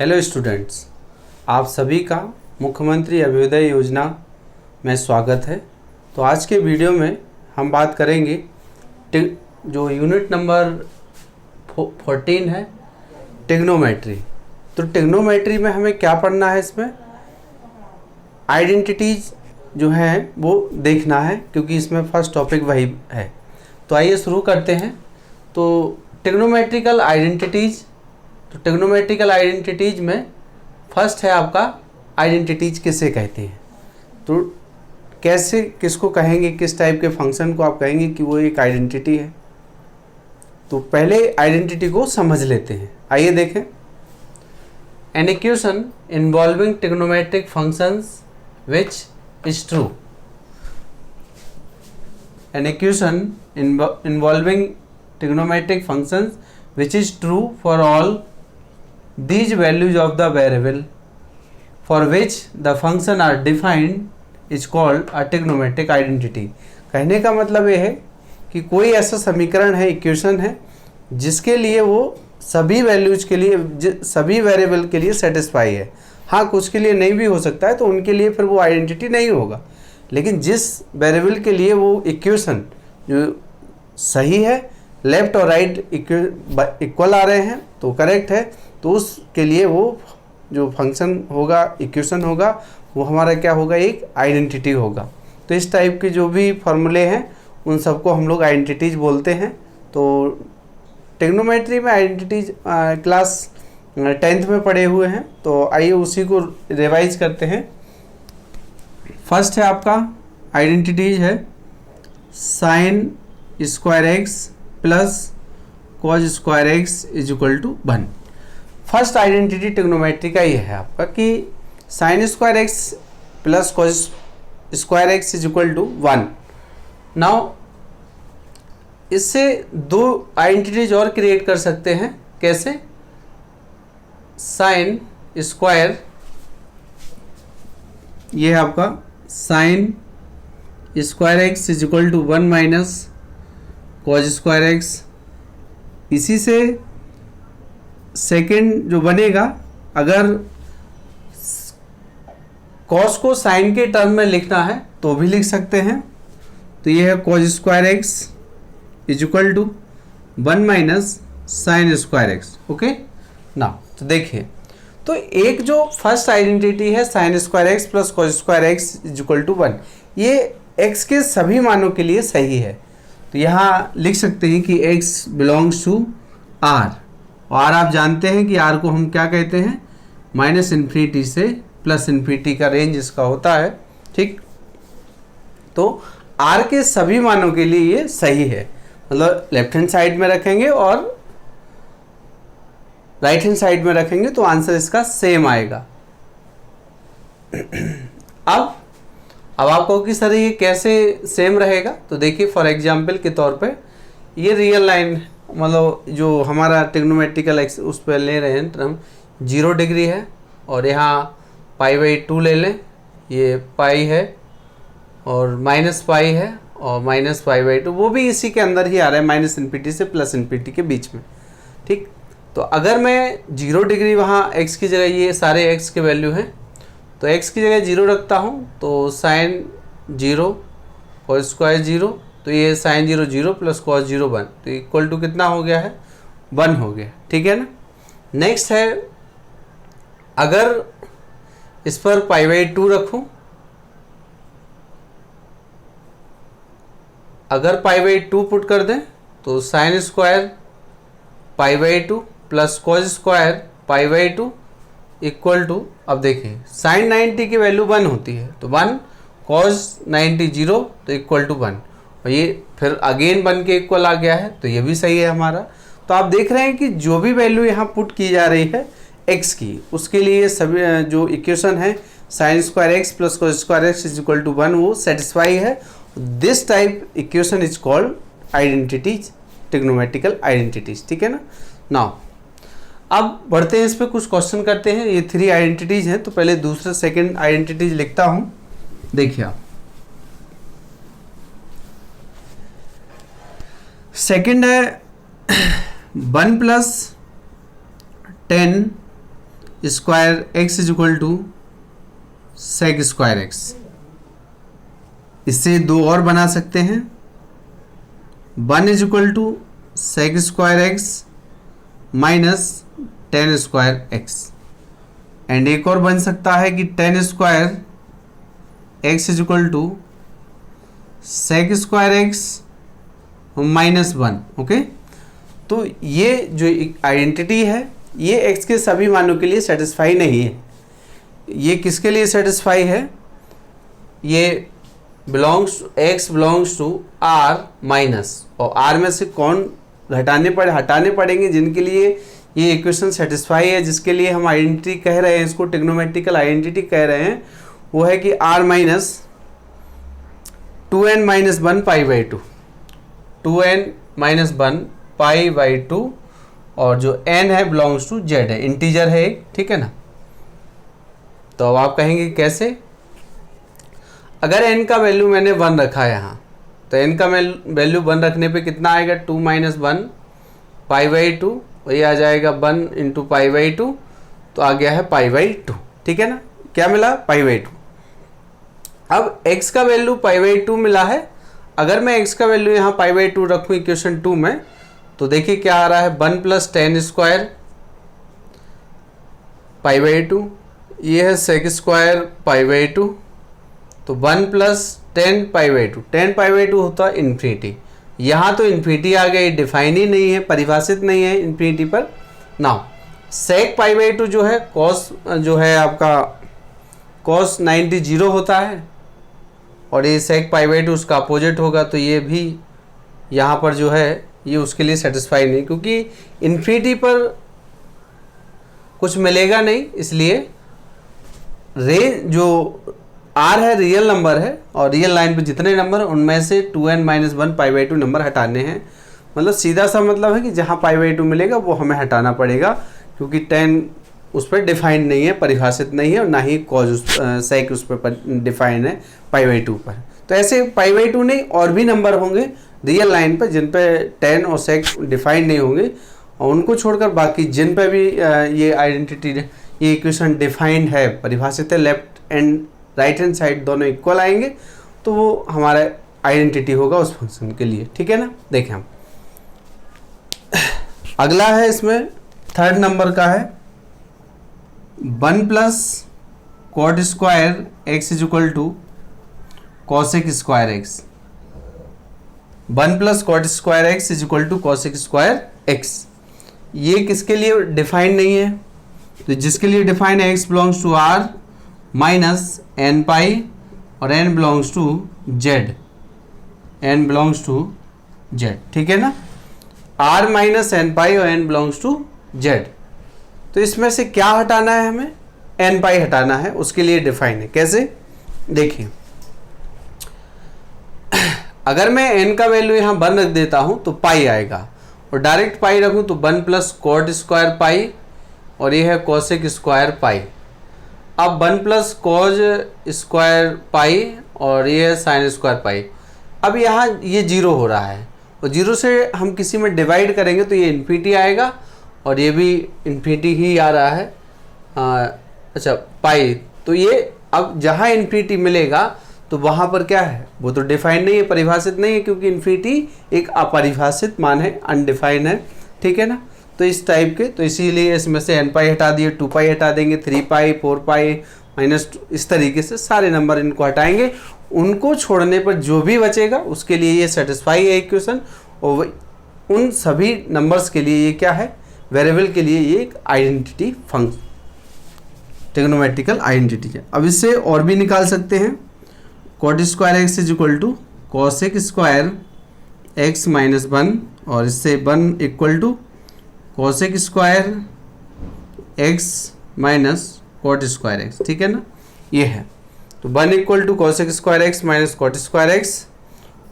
Hello students, आप सभी का मुख्यमंत्री अभ्युदय योजना में स्वागत है। तो आज के वीडियो में हम बात करेंगे जो यूनिट नंबर 14 है, ट्रिग्नोमेट्री। तो ट्रिग्नोमेट्री में हमें क्या पढ़ना है, इसमें आइडेंटिटीज जो हैं वो देखना है, क्योंकि इसमें फर्स्ट टॉपिक वही है। तो आइए शुरू करते हैं। तो ट्रिग्नोमेट्रिकल आइडेंटिटीज, तो ट्रिग्नोमेट्रिकल आइडेंटिटीज में फर्स्ट है आपका आइडेंटिटीज किसे कहते हैं। तो कैसे, किसको कहेंगे, किस टाइप के फंक्शन को आप कहेंगे कि वो एक आइडेंटिटी है। तो पहले आइडेंटिटी को समझ लेते हैं। आइए देखें। An equation involving trigonometric functions which is true. An equation involving trigonometric functions which is true for all these values of the variable for which the function are defined is called a trigonometric identity। कहने का मतलब ये है कि कोई ऐसा समीकरण है, इक्वेशन है, जिसके लिए वो सभी वैल्यूज के लिए, सभी वेरिएबल के लिए सेटिस्फाई है। हाँ, कुछ के लिए नहीं भी हो सकता है, तो उनके लिए फिर वो आइडेंटिटी नहीं होगा। लेकिन जिस वेरिएबल के लिए वो इक्वेशन जो सही है, लेफ्ट और राइट इक्वल आ रहे हैं, तो करेक्ट है, तो उसके लिए वो जो फंक्शन होगा, इक्वेशन होगा, वो हमारा क्या होगा, एक आइडेंटिटी होगा। तो इस टाइप के जो भी फॉर्मूले हैं उन सबको हम लोग आइडेंटिटीज बोलते हैं। तो ट्रिग्नोमेट्री में आइडेंटिटीज क्लास 10th में पढ़े हुए हैं, तो आइए उसी को रिवाइज करते हैं। फर्स्ट है आपका आइडेंटिटीज है sine square x plus cos square x is equal to 1। First identity trigonometry का ये है आपका कि sine square x plus cos square x is equal to 1। Now इससे दो आइडेंटिटीज और क्रिएट कर सकते हैं। कैसे? साइन स्क्वायर, ये है आपका sine square x is equal to 1 minus cos square x. इसी से सेकेंड जो बनेगा, अगर कॉस को साइन के टर्म में लिखना है तो भी लिख सकते हैं। तो ये है cos square x is equal to 1 minus sine square x. Okay ना, तो देखिए, तो एक जो फर्स्ट आइडेंटिटी है sine square x plus cos square x is equal to 1, ये एक्स के सभी मानों के लिए सही है। तो यहाँ लिख सकते हैं कि x बिलोंग्स टू r, और आप जानते हैं कि r को हम क्या कहते हैं, माइनस इन्फिनिटी से प्लस इन्फिनिटी का रेंज इसका होता है। ठीक, तो r के सभी मानों के लिए ये सही है। मतलब लेफ्ट हैंड साइड में रखेंगे और राइट हैंड साइड में रखेंगे तो आंसर इसका सेम आएगा। अब आपको कि सर ये कैसे सेम रहेगा, तो देखिए फॉर एग्जांपल के तौर पे ये रियल लाइन, मतलब जो हमारा ट्रिग्नोमेट्रिकल एक्स उस पर ले रहे हैं, हम 0 डिग्री है, और यहाँ π/2 ले लें, ये पाई है और माइनस पाई है और माइनस π/2, वो भी इसी के अंदर ही आ रहा है, माइनस इन्फिनिटी से प्लस इन्फिनिटी के बीच में। ठीक, तो अगर मैं 0 डिग्री वहाँ x की जगह, ये सारे x के वैल्यू हैं, तो x की जगह 0 रखता हूँ, तो साइन 0 कॉस स्क्वायर 0, तो ये साइन 0 0 प्लस कॉस 0 1, तो इक्वल टू कितना हो गया है, 1 हो गया। ठीक है ना। नेक्स्ट है, अगर इस पर π/2 रखूँ, अगर π/2 पुट कर दें तो sine square π/2 plus cos square π/2 equal to, अब देखिए साइन 90 की वैल्यू 1 होती है, तो 1 कॉस 90 0, तो इक्वल टू 1, और ये फिर अगेन 1 के इक्वल आ गया है, तो ये भी सही है हमारा। तो आप देख रहे हैं कि जो भी वैल्यू यहाँ पुट की जा रही है x की, उसके लिए सभी जो इक्वेशन है sine square x plus cos square x is equal to 1, वो सेटिस्फाई है। This type equation is called identities, trigonometrical identities. ठीक है ना। नाउ अब बढ़ते हैं, इस पे कुछ क्वेश्चन करते हैं। ये 3 आइडेंटिटीज हैं, तो पहले दूसरा सेकंड आइडेंटिटीज लिखता हूं। देखिए आप, सेकंड है 1 + 10 square x is equal to sec square x. इससे दो और बना सकते हैं, 1 is equal to sec square x minus tan square x. And एक और बन सकता है कि tan square x is equal to sec square x minus 1। Okay, तो ये जो आइडेंटिटी है ये x के सभी मानों के लिए सेटिस्फाई नहीं है। ये किसके लिए सेटिस्फाई है? ये x belongs to r minus, और r में से कौन हटाने पड़ेंगे जिनके लिए ये इक्वेशन सेटिस्फाई है, जिसके लिए हम आइडेंटिटी कह रहे हैं, इसको ट्रिग्नोमेट्रिकल आइडेंटिटी कह रहे हैं, वो है कि r minus 2n minus 1 pi by 2, 2n minus 1 pi by 2, और जो n है बिलोंग्स टू z है, इंटीजर है एक, ठीक है ना। तो अब आप कहेंगे कैसे? अगर n का वैल्यू मैंने 1 रखा है यहाँ, तो n का वैल्यू 1 रखने पे कितना आएगा? 2 माइनस 1 पाई बाई 2, वही आ जाएगा 1 इंटू पाई बाई 2, तो आ गया है पाई बाई 2, ठीक है ना। क्या मिला? Pi by 2। अब x का वैल्यू पाई बाई 2 मिला है। अगर मैं x का वैल्यू यहाँ पाई बाई 2 रखूँ इक्वेशन 2 में, तो देखिए क्या आ रहा है, 1 plus tan square pi by 2, ये है सेक स्क्वायर पाई बाई 2, तो 1 plus 10 pi by 2, 10 pi by 2 होता है इन्फिनिटी। यहाँ तो इन्फिनिटी आ गई, डिफाइन ही नहीं है, परिभाषित नहीं है इन्फिनिटी पर। नाउ सेक पाई बाई 2 जो है कॉस, जो है आपका कॉस 90 जीरो होता है, और ये सेक पाई बाई 2 उसका अपोजिट होगा, तो ये भी यहाँ पर जो है ये उसके लिए सेटिस्फाई नहीं, क्योंकि इन्फिनिटी पर कुछ मिलेगा नहीं, इसलिए जो r है रियल नंबर है, और रियल लाइन पे जितने नंबर हैं उनमें से 2n minus 1 pi by 2 number हटाने हैं। मतलब सीधा सा मतलब है कि जहाँ पाई बाई 2 मिलेगा वो हमें हटाना पड़ेगा, क्योंकि 10 उस पर डिफाइंड नहीं है, परिभाषित नहीं है, और ना ही कॉज सेक उस पर डिफाइन है पाई बाई 2 पर। तो ऐसे पाई बाई 2 नहीं और भी नंबर होंगे रियल लाइन पर जिन पे 10 और सेक डिफाइन नहीं होंगे, और उनको छोड़कर बाकी जिन पे भी ये आइडेंटिटी, ये इक्वेशन डिफाइंड है, परिभाषित है, left and right hand side दोनों इक्वल आएंगे, तो वो हमारा आइडेंटिटी होगा उस फंक्शन के लिए, ठीक है ना। देखें हम अगला है, इसमें थर्ड नंबर का है 1 plus cot square x is equal to cosec square x. 1 plus cot square x is equal to cosec square x. ये किसके लिए डिफाइन नहीं है? तो जिसके लिए डिफाइन है x belongs to r minus n pi, और n belongs to z, n belongs to z, ठीक है ना। r माइनस एन पाई और n बिलोंग्स टू z। तो इसमें से क्या हटाना है हमें? n पाई हटाना है, उसके लिए डिफाइन है। कैसे? देखिए, अगर मैं n का वैल्यू यहाँ 1 रख देता हूँ तो पाई आएगा, और डायरेक्ट पाई रखूँ तो 1 प्लस कॉट स्क्वायर पाई, और ये है कोसेक स्क्वायर पाई। अब 1 प्लस कॉज स्क्वायर पाई, और ये है साइन स्क्वायर पाई। अब यहाँ ये जीरो हो रहा है, और जीरो से हम किसी में डिवाइड करेंगे तो ये इन्फिनिटी आएगा, और ये भी इन्फिनिटी ही आ रहा है। अच्छा पाई, तो ये अब जहाँ इन्फिनिटी मिलेगा तो वहाँ पर क्या है, वो तो डिफाइन नहीं है, परिभाषित नहीं है, क्योंकि इन्फिनिटी एक अपरिभाषित मान है, अनडिफाइंड है, ठीक है ना। तो इस टाइप के, तो इसीलिए इसमें से n पाई हटा दिए, 2 पाई हटा देंगे, 3 पाई, 4 पाई माइनस, इस तरीके से सारे नंबर इनको हटाएंगे। उनको छोड़ने पर जो भी बचेगा उसके लिए ये सेटिस्फाई है इक्वेशन, और उन सभी नंबर्स के लिए ये क्या है, वेरिएबल के लिए ये एक आइडेंटिटी फंक्शन, ट्रिग्नोमेट्रिकल आइडेंटिटी है। अब इससे और भी निकाल सकते हैं, cot square x is equal to cosec square x minus 1, और इससे 1 equal to cosec square x minus cot square x, ठीक है ना। ये है, तो 1 equal to cosec square x minus cot square x,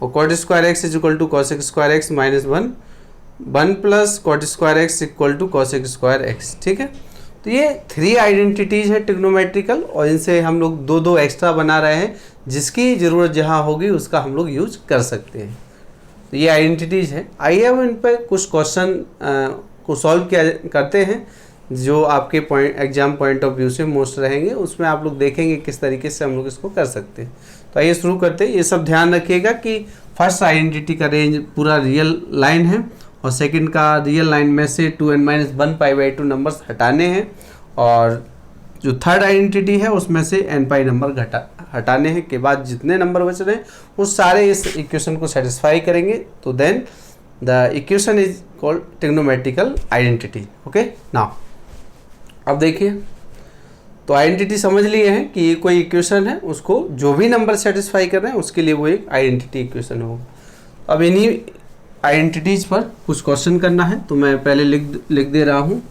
और cot square x is equal to cosec square x minus 1, 1 plus cot square x equal to cosec square x, ठीक है। तो ये 3 आइडेंटिटीज है ट्रिग्नोमेट्रिकल, और इनसे हम लोग 2 एक्स्ट्रा बना रहे हैं, जिसकी ज़रूरत जहाँ होगी उसका हम लोग यूज कर सकते हैं। तो ये आइडेंटिटीज है। आइए अब इन पर कुछ क्वेश्चन को सॉल्व किया करते हैं, जो आपके एग्जाम पॉइंट ऑफ व्यू से मोस्ट रहेंगे, उसमें आप लोग देखेंगे किस तरीके से हम लोग इसको कर सकते हैं। तो आइए शुरू करते हैं। ये सब ध्यान रखिएगा कि फर्स्ट आइडेंटिटी का रेंज पूरा रियल लाइन है और सेकंड का रियल लाइन में से 2n-1 π/2 नंबर्स हटाने हैं, और जो थर्ड आइडेंटिटी है उसमें से n π नंबर हटाने हैं के बाद जितने नंबर बच रहे हैं वो सारे इस इक्वेशन को सेटिस्फाई करेंगे। तो then the equation is called trigonometrical identity. Okay, now अब देखिए, तो आइडेंटिटी समझ लिए हैं कि ये कोई इक्वेशन है, उसको जो भी नंबर सेटिस्फाई कर रहे हैं उसके लिए वो एक आइडेंटिटी इक्वेशन होगा। अब इन्हीं आइडेंटिटीज पर कुछ क्वेश्चन करना है, तो मैं पहले लिख दे रहा हूँ।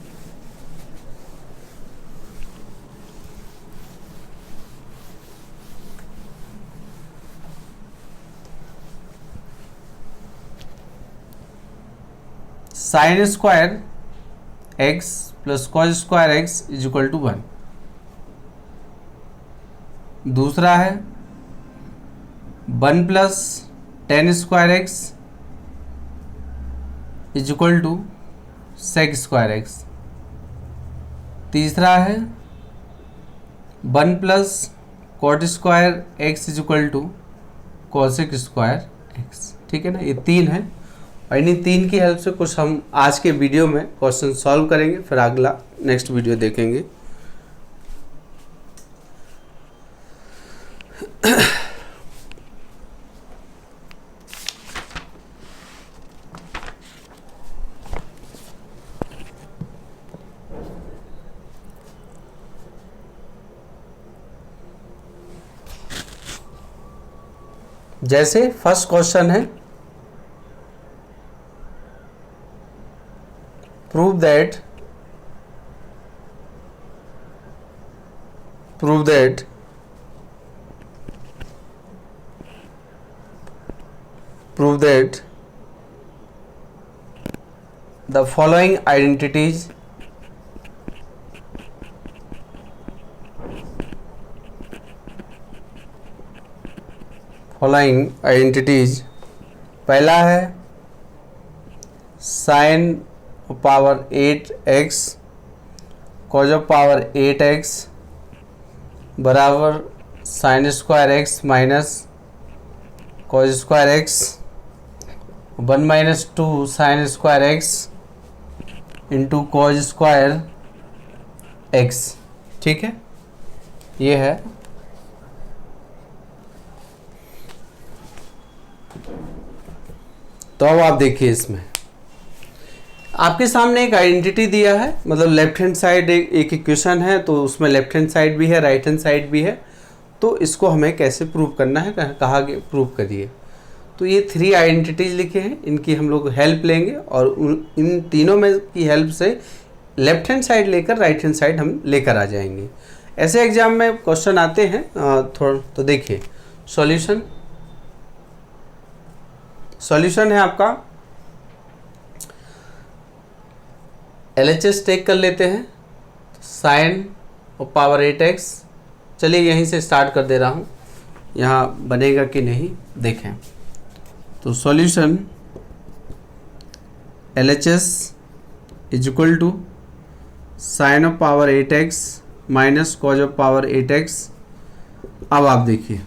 Sine square x plus cos square x is equal to 1। दूसरा है 1 plus tan square x is equal to sec square x। तीसरा है 1 plus cot square x is equal to cosec square x। ठीक है ना, ये तीन है, और इन्हीं तीन की हेल्प से कुछ हम आज के वीडियो में क्वेश्चन सॉल्व करेंगे, फिर अगला नेक्स्ट वीडियो देखेंगे। जैसे फर्स्ट क्वेश्चन है, prove that the following identities पहला है sine power 8x cause of power 8x बराबर sign square x minus cos square x 1-2 sign square x into cos square x। ठीक है, ये है। तो अब आप देखिए, इसमें आपके सामने एक आइडेंटिटी दिया है, मतलब लेफ्ट हैंड साइड एक इक्वेशन है, तो उसमें लेफ्ट हैंड साइड भी है, राइट हैंड साइड भी है। तो इसको हमें कैसे प्रूव करना है, कहा कि प्रूव करिए। तो ये 3 आइडेंटिटीज लिखे हैं, इनकी हम लोग हेल्प लेंगे और इन तीनों में की हेल्प से लेफ्ट हैंड साइड लेकर राइट हैंड साइड हम लेकर आ जाएंगे। ऐसे एग्जाम में क्वेश्चन आते हैं थोड़ा। तो देखिए, सॉल्यूशन है आपका LHS टेक कर लेते हैं। साइन और पावर 8x, चलिए यहीं से स्टार्ट कर दे रहा हूँ, यहाँ बनेगा कि नहीं देखें। तो solution LHS is equal to sine of power 8x minus cos of power 8x। अब आप देखिए,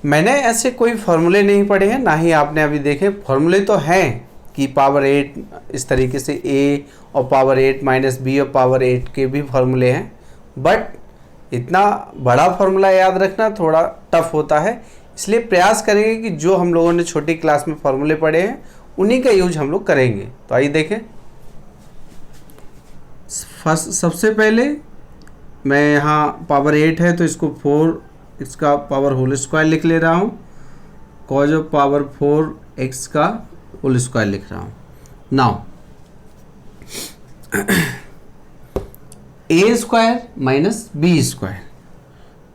मैंने ऐसे कोई फॉर्मूले नहीं पढ़े हैं, ना ही आपने अभी देखे। फॉर्मूले तो हैं कि पावर 8 इस तरीके से a और पावर 8 माइनस b और पावर 8 के भी फॉर्मूले हैं, बट इतना बड़ा फॉर्मूला याद रखना थोड़ा टफ होता है। इसलिए प्रयास करेंगे कि जो हम लोगों ने छोटी क्लास में फॉर्मूले पढ़े हैं उन्हीं का यूज हम लोग करेंगे। तो आइए देखें। फर्स्ट सबसे पहले मैं यहाँ पावर 8 है तो इसको 4 इसका पावर होल स्क्वायर लिख ले रहा हूँ, कॉज ऑफ पावर 4x का होल स्क्वायर लिख रहा हूँ। Now a square minus b square,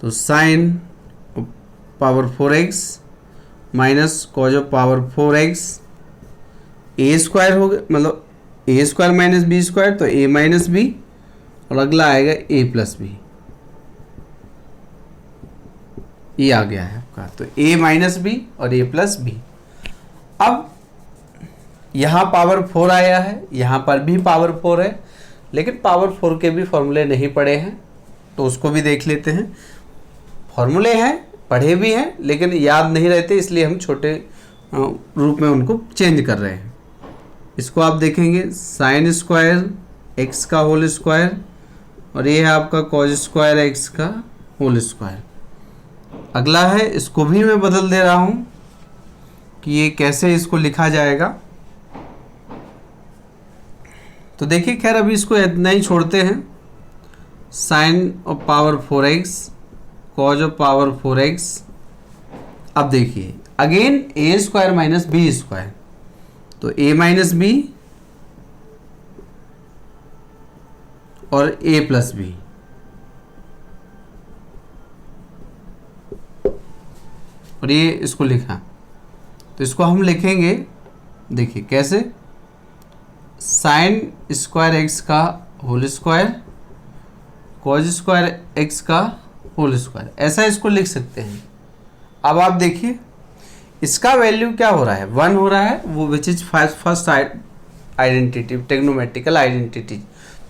तो sine power 4x minus cos of power 4x a square हो गया, मतलब a square minus b square, तो a माइनस बी और अगला आएगा a प्लस बी। ये आ गया है आपका, तो a माइनस बी और a प्लस बी। अब यहाँ पावर 4 आया है, यहाँ पर भी पावर 4 है, लेकिन पावर 4 के भी फॉर्मूले नहीं पढ़े हैं, तो उसको भी देख लेते हैं। फॉर्मूले हैं, पढ़े भी हैं, लेकिन याद नहीं रहते, इसलिए हम छोटे रूप में उनको चेंज कर रहे हैं। इसको आप देखेंगे साइन स्क्वायर एक्स का होल स्क्वायर, और ये है आपका कॉज स्क्वायर एक्स का होल स्क्वायर। अगला है, इसको भी मैं बदल दे रहा हूँ कि ये कैसे इसको लिखा जाएगा। तो देखिए, खैर अभी इसको इतना ही छोड़ते हैं। Sine of power 4x cos of power 4x। अब देखिए again a square minus b square, तो a माइनस बी और a प्लस बी, और ये इसको लिखा, तो इसको हम लिखेंगे, देखिए कैसे, साइन स्क्वायर एक्स का whole square cos square x का होल स्क्वायर, ऐसा इसको लिख सकते हैं। अब आप देखिए इसका वैल्यू क्या हो रहा है, 1 हो रहा है, वो which is first identity, trigonometrical identity.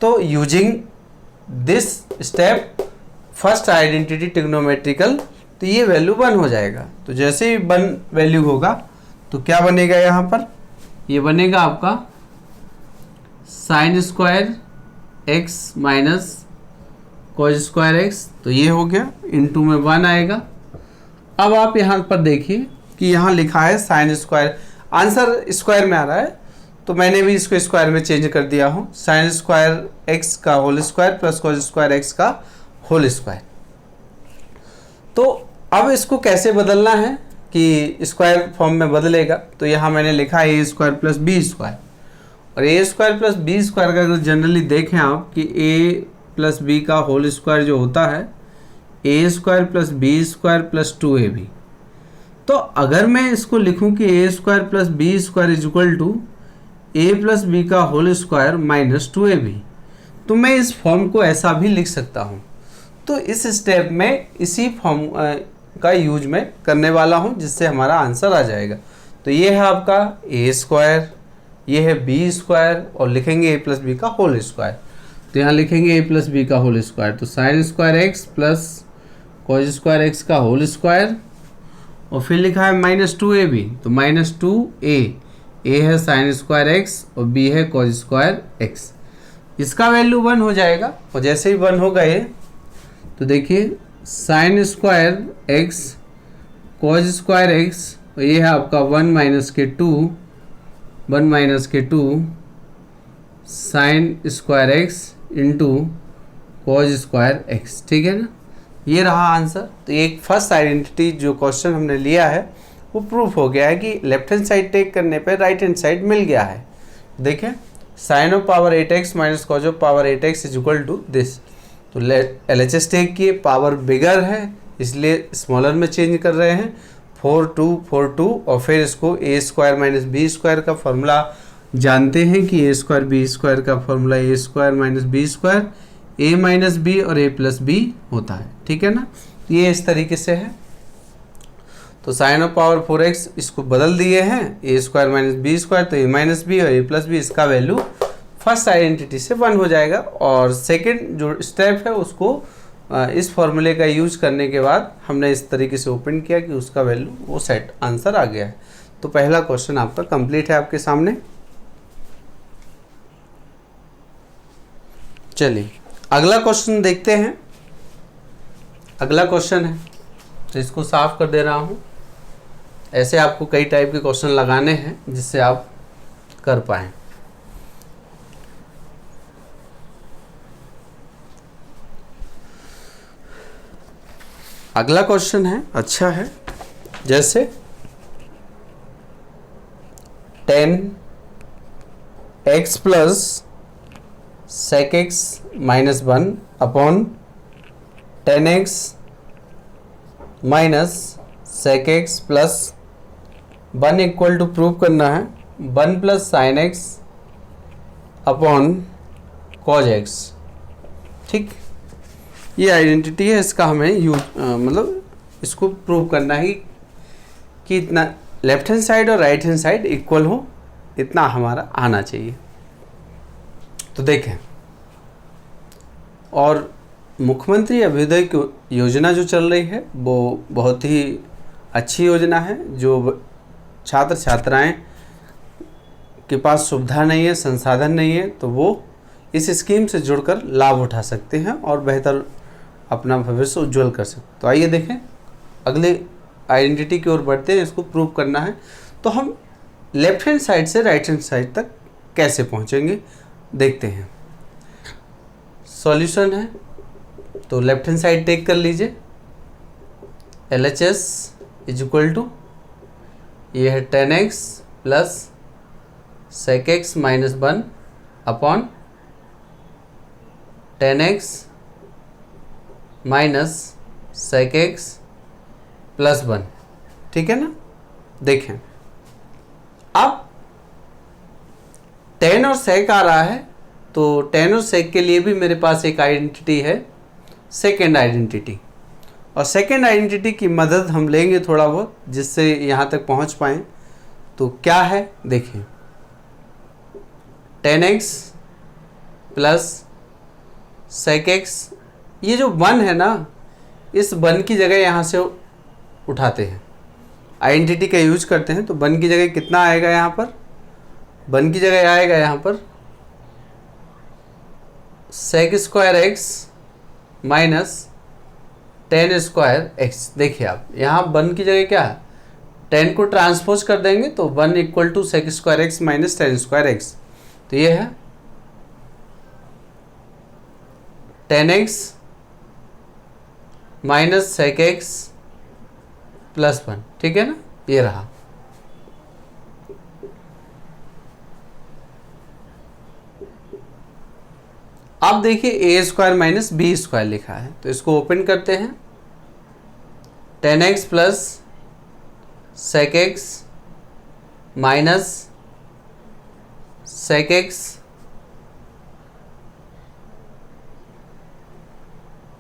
तो using this step first identity trigonometrical, तो ये वैल्यू 1 हो जाएगा। तो जैसे ही 1 वैल्यू होगा तो क्या बनेगा, यहाँ पर ये बनेगा आपका sine square x minus cos square x, तो ये हो गया, इनटू में 1 आएगा। अब आप यहाँ पर देखिए कि यहाँ लिखा है साइन स्क्वायर, आंसर स्क्वायर में आ रहा है, तो मैंने भी इसको स्क्वायर में चेंज कर दिया हूँ। साइन स्क्वायर एक्स का whole square plus cos square x का होल स्क्वायर। तो अब इसको कैसे बदलना है कि स्क्वायर फॉर्म में बदलेगा, तो यहाँ मैंने लिखा है a square plus b square, और a square plus b square का अगर जनरली देखें आप कि ए प्लस बी का होल स्क्वायर जो होता है a square plus b square plus 2ab। तो अगर मैं इसको लिखूं कि a square plus b square is equal to a plus b का होल स्क्वायर माइनस 2ab, तो मैं इस फॉर्म को ऐसा भी लिख सकता हूं। तो इस स्टेप में इसी फॉर्म का यूज मैं करने वाला हूं, जिससे हमारा आंसर आ जाएगा। तो ये है आपका ए स्क्वायर, ये है बी स्क्वायर, और लिखेंगे ए प्लस बी का होल स्क्वायर। तो यहाँ लिखेंगे ए प्लस बी का होल स्क्वायर, तो sine square x plus cos square x का होल स्क्वायर, और फिर लिखा है माइनस 2ab, तो माइनस 2a, ए है साइन स्क्वायर एक्स और बी है कॉज स्क्वायर एक्स। इसका वैल्यू 1 हो जाएगा, और जैसे ही 1 हो गए तो देखिए sign square x cos square x, और ये है आपका 1 माइनस के 2 sine square x into cos square x, ठीक है ना। ये रहा आंसर। तो एक फर्स्ट आइडेंटिटी जो क्वेश्चन हमने लिया है वो प्रूफ हो गया है कि लेफ्ट हैंड साइड टेक करने पे राइट हैंड साइड मिल गया है। देखिए sine of power 8x minus cos of power 8x is equal to this. तो LHS टेक किए, पावर बिगर है इसलिए स्मॉलर में चेंज कर रहे हैं, 4 2 और फिर इसको ए स्क्वायर माइनस बी स्क्वायर का फॉर्मूला जानते हैं कि ए स्क्वायर बी स्क्वायर का फॉर्मूला ए स्क्वायर माइनस बी स्क्वायर, ए माइनस बी और ए प्लस बी होता है, ठीक है ना। ये इस तरीके से है। तो साइन ऑफ पावर 4x इसको बदल दिए हैं, ए स्क्वायर माइनस बी स्क्वायर, तो ए माइनस बी और ए प्लस बी, इसका वैल्यू फर्स्ट आइडेंटिटी से 1 हो जाएगा। और सेकंड जो स्टेप है उसको इस फॉर्मूले का यूज करने के बाद हमने इस तरीके से ओपन किया कि उसका वैल्यू वो सेट आंसर आ गया है। तो पहला क्वेश्चन आपका कंप्लीट है आपके सामने। चलिए अगला क्वेश्चन देखते हैं। अगला क्वेश्चन है, तो इसको साफ कर दे रहा हूँ। ऐसे आपको कई टाइप के क्वेश्चन लगाने हैं जिससे आप कर पाएं। अगला क्वेश्चन है, अच्छा है, जैसे 10x plus sec x minus 1 upon 10x minus sec x plus 1 equal to prove करना है 1 plus sine x upon cos x. ठीक, ये आइडेंटिटी है, इसका हमें यूज मतलब इसको प्रूव करना है कि इतना लेफ्ट हैंड साइड और राइट हैंड साइड इक्वल हो, इतना हमारा आना चाहिए। तो देखें और मुख्यमंत्री अभ्युदय योजना जो चल रही है वो बहुत ही अच्छी योजना है। जो छात्र छात्राएं के पास सुविधा नहीं है, संसाधन नहीं है, तो वो इस स्कीम से जुड़कर लाभ उठा सकते हैं और बेहतर अपना भविष्य उज्जवल कर सकते। तो आइए देखें, अगले आइडेंटिटी की ओर बढ़ते हैं। इसको प्रूव करना है तो हम लेफ्ट हैंड साइड से राइट हैंड साइड तक कैसे पहुंचेंगे देखते हैं। सॉल्यूशन है तो लेफ्ट हैंड साइड टेक कर लीजिए। LHS इज इक्वल टू, ये है 10x plus sec x minus 1 upon 10x minus sec x plus 1, ठीक है ना। देखें अब 10 और sec आ रहा है तो 10 और sec के लिए भी मेरे पास एक आइडेंटिटी है, सेकेंड आइडेंटिटी। और सेकेंड आइडेंटिटी की मदद हम लेंगे थोड़ा बहुत, जिससे यहाँ तक पहुँच पाएँ। तो क्या है देखिए, 10x प्लस sec x, ये जो 1 है ना, इस 1 की जगह यहाँ से उठाते हैं, आइडेंटिटी का यूज करते हैं। तो 1 की जगह कितना आएगा यहाँ पर, 1 की जगह आएगा यहाँ पर sec square x minus 10 square x। देखिए आप यहाँ 1 की जगह क्या है, 10 को ट्रांसपोज कर देंगे तो 1 equal to sec square x minus 10 square x। तो ये है 10x minus sec x plus 1, ठीक है ना, ये रहा। अब देखिए ए स्क्वायर माइनस बी स्क्वायर लिखा है, तो इसको ओपन करते हैं। 10x plus sec x minus sec x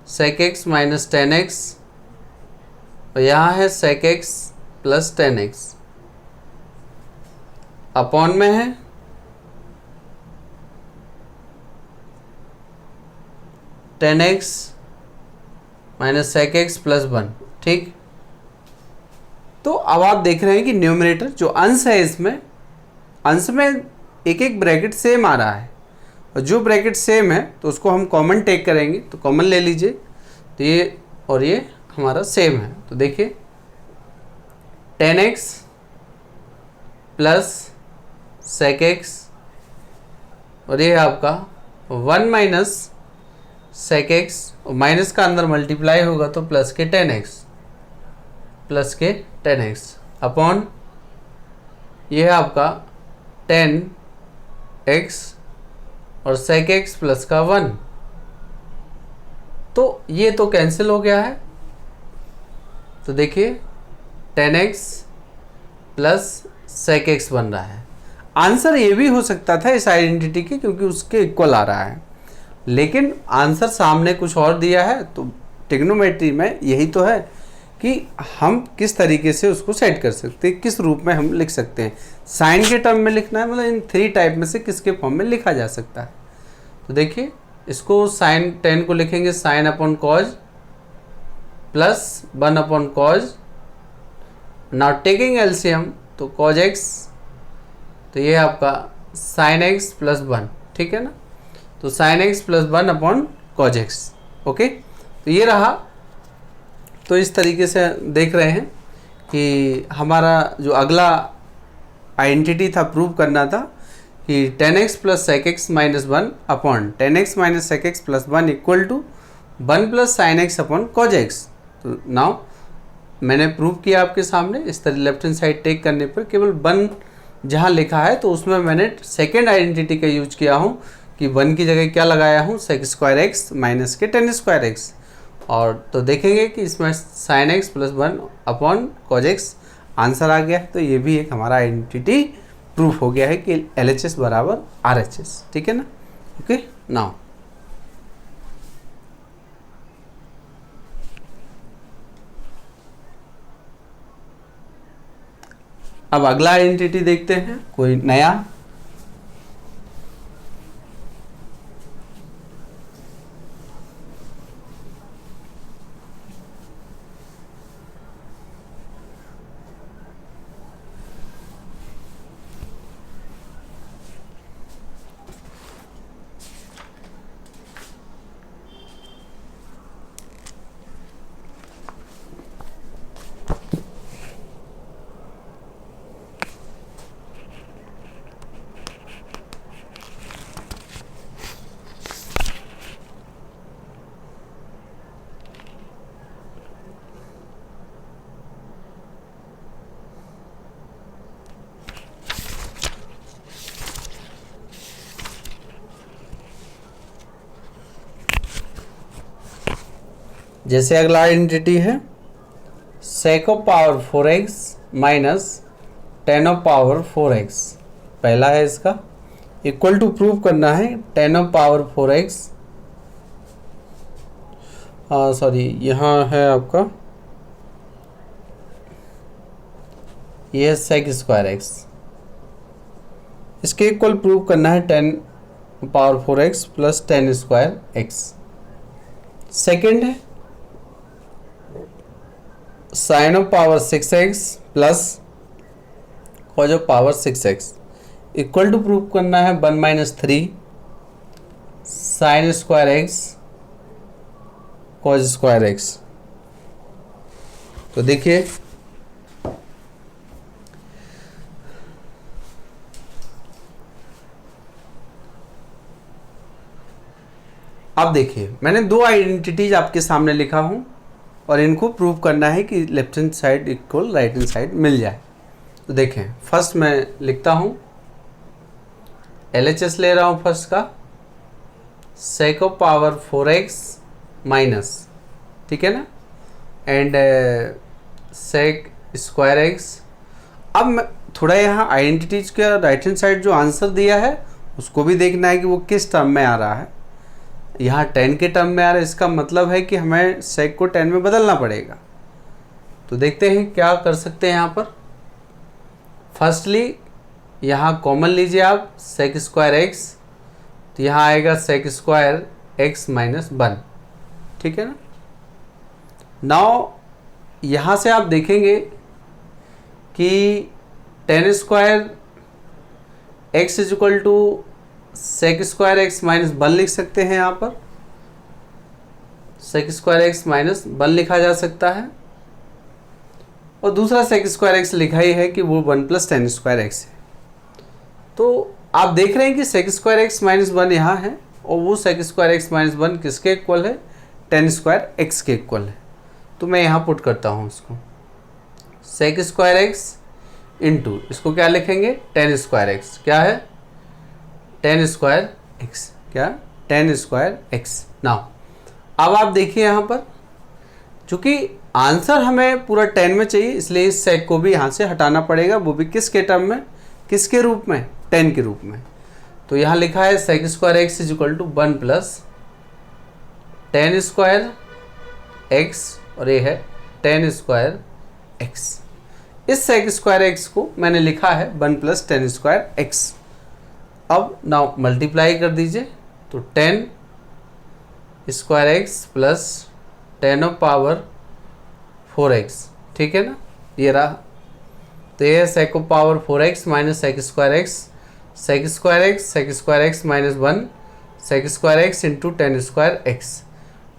sec x minus 10x, और यहाँ है sec x plus 10x, upon में है 10x minus sec x plus 1, ठीक। तो अब आप देख रहे हैं कि न्यूमरेटर जो अंश है, इसमें अंश में एक एक ब्रैकेट सेम आ रहा है, और जो ब्रैकेट सेम है तो उसको हम कॉमन टेक करेंगे। तो कॉमन ले लीजिए, तो ये और ये हमारा सेम है। तो देखिए 10x प्लस sec x, और ये है आपका 1 माइनस sec x, और माइनस का अंदर मल्टीप्लाई होगा तो प्लस के 10x, प्लस के 10x अपॉन ये है आपका 10x और sec x प्लस का 1। तो ये तो कैंसिल हो गया है। तो देखिए 10x प्लस sec x बन रहा है। आंसर ये भी हो सकता था इस आइडेंटिटी के, क्योंकि उसके इक्वल आ रहा है, लेकिन आंसर सामने कुछ और दिया है। तो ट्रिग्नोमेट्री में यही तो है कि हम किस तरीके से उसको सेट कर सकते हैं, किस रूप में हम लिख सकते हैं। साइन के टर्म में लिखना है, मतलब इन 3 टाइप में से किसके फॉर्म में लिखा जा सकता है। तो देखिए इसको साइन 10 को लिखेंगे sine upon cos plus 1 upon cause, now taking LCM तो कॉज एक्स, तो ये है आपका साइन एक्स प्लस 1, ठीक है ना। तो sign x plus 1 upon cos x, okay. तो ये रहा। तो इस तरीके से देख रहे हैं कि हमारा जो अगला आइडेंटिटी था, प्रूव करना था कि 10x plus sec x minus 1 upon 10x minus sec x plus 1 equal to 1 plus sine x upon cos x. तो नाउ मैंने प्रूव किया आपके सामने। इस तरह लेफ्ट हैंड साइड टेक करने पर केवल 1 जहाँ लिखा है तो उसमें मैंने सेकेंड आइडेंटिटी का यूज किया हूँ कि 1 की जगह क्या लगाया हूँ, sec स्क्वायर एक्स माइनस के 10 स्क्वायर एक्स। और तो देखेंगे कि इसमें sine x plus 1 upon cos x answer आ गया है। तो ये भी एक हमारा आइडेंटिटी प्रूफ हो गया है कि LHS बराबर RHS, ठीक है ना। ओके, नाउ अब अगला आइडेंटिटी देखते हैं, कोई नया। जैसे अगला आइडेंटिटी है sec of power 4x minus tan of power 4x। पहला है इसका इक्वल टू प्रूव करना है tan of power 4x, sorry यहाँ है आपका ये है sec स्क्वायर x, इसके इक्वल प्रूव करना है tan power 4x plus tan square x। Second है sine of power 6x plus cos of power 6x equal to prove करना है 1 minus 3 sine square x cos square x। तो देखिए अब देखिए मैंने दो आइडेंटिटीज आपके सामने लिखा हूं और इनको प्रूव करना है कि left hand side equal right hand side मिल जाए। तो देखें फर्स्ट मैं लिखता हूं LHS ले रहा हूं फर्स्ट का sec of power 4x minus, ठीक है ना, एंड sec स्क्वायर x। अब मैं थोड़ा यहाँ आइडेंटिटीज का राइट हैंड साइड जो आंसर दिया है उसको भी देखना है कि वो किस टर्म में आ रहा है। यहाँ 10 के टर्म में आ रहा है, इसका मतलब है कि हमें sec को 10 में बदलना पड़ेगा। तो देखते हैं क्या कर सकते हैं यहाँ पर। फर्स्टली यहाँ कॉमन लीजिए आप sec स्क्वायर x, तो यहाँ आएगा sec स्क्वायर x माइनस 1, ठीक है ना। नाउ यहाँ से आप देखेंगे कि tan square x is equal to sec square x minus 1 लिख सकते हैं। यहाँ पर sec स्क्वायर x माइनस 1 लिखा जा सकता है और दूसरा sec स्क्वायर x लिखा ही है कि वो 1 प्लस tan स्क्वायर x है। तो आप देख रहे हैं कि sec स्क्वायर x माइनस 1 यहाँ है और वो sec स्क्वायर x माइनस 1 किसके इक्वल है, tan स्क्वायर x के इक्वल है। तो मैं यहाँ पुट करता हूँ इसको sec स्क्वायर x इंटू इसको क्या लिखेंगे tan स्क्वायर x, क्या है tan स्क्वायर x, क्या tan स्क्वायर x। नाउ अब आप देखिए यहाँ पर चूंकि आंसर हमें पूरा 10 में चाहिए इसलिए इस sec को भी यहाँ से हटाना पड़ेगा, वो भी किसके टर्म में, किसके रूप में, 10 के रूप में। तो यहाँ लिखा है sec square x is equal to 1 plus tan square x और ये है tan स्क्वायर x। इस sec स्क्वायर x को मैंने लिखा है 1 प्लस tan स्क्वायर x। अब नाउ मल्टीप्लाई कर दीजिए तो tan square x plus tan of power 4x, ठीक है ना, ये रहा। तो ये sec of power 4x minus sec square x, sec square x minus 1 sec square x into tan square x,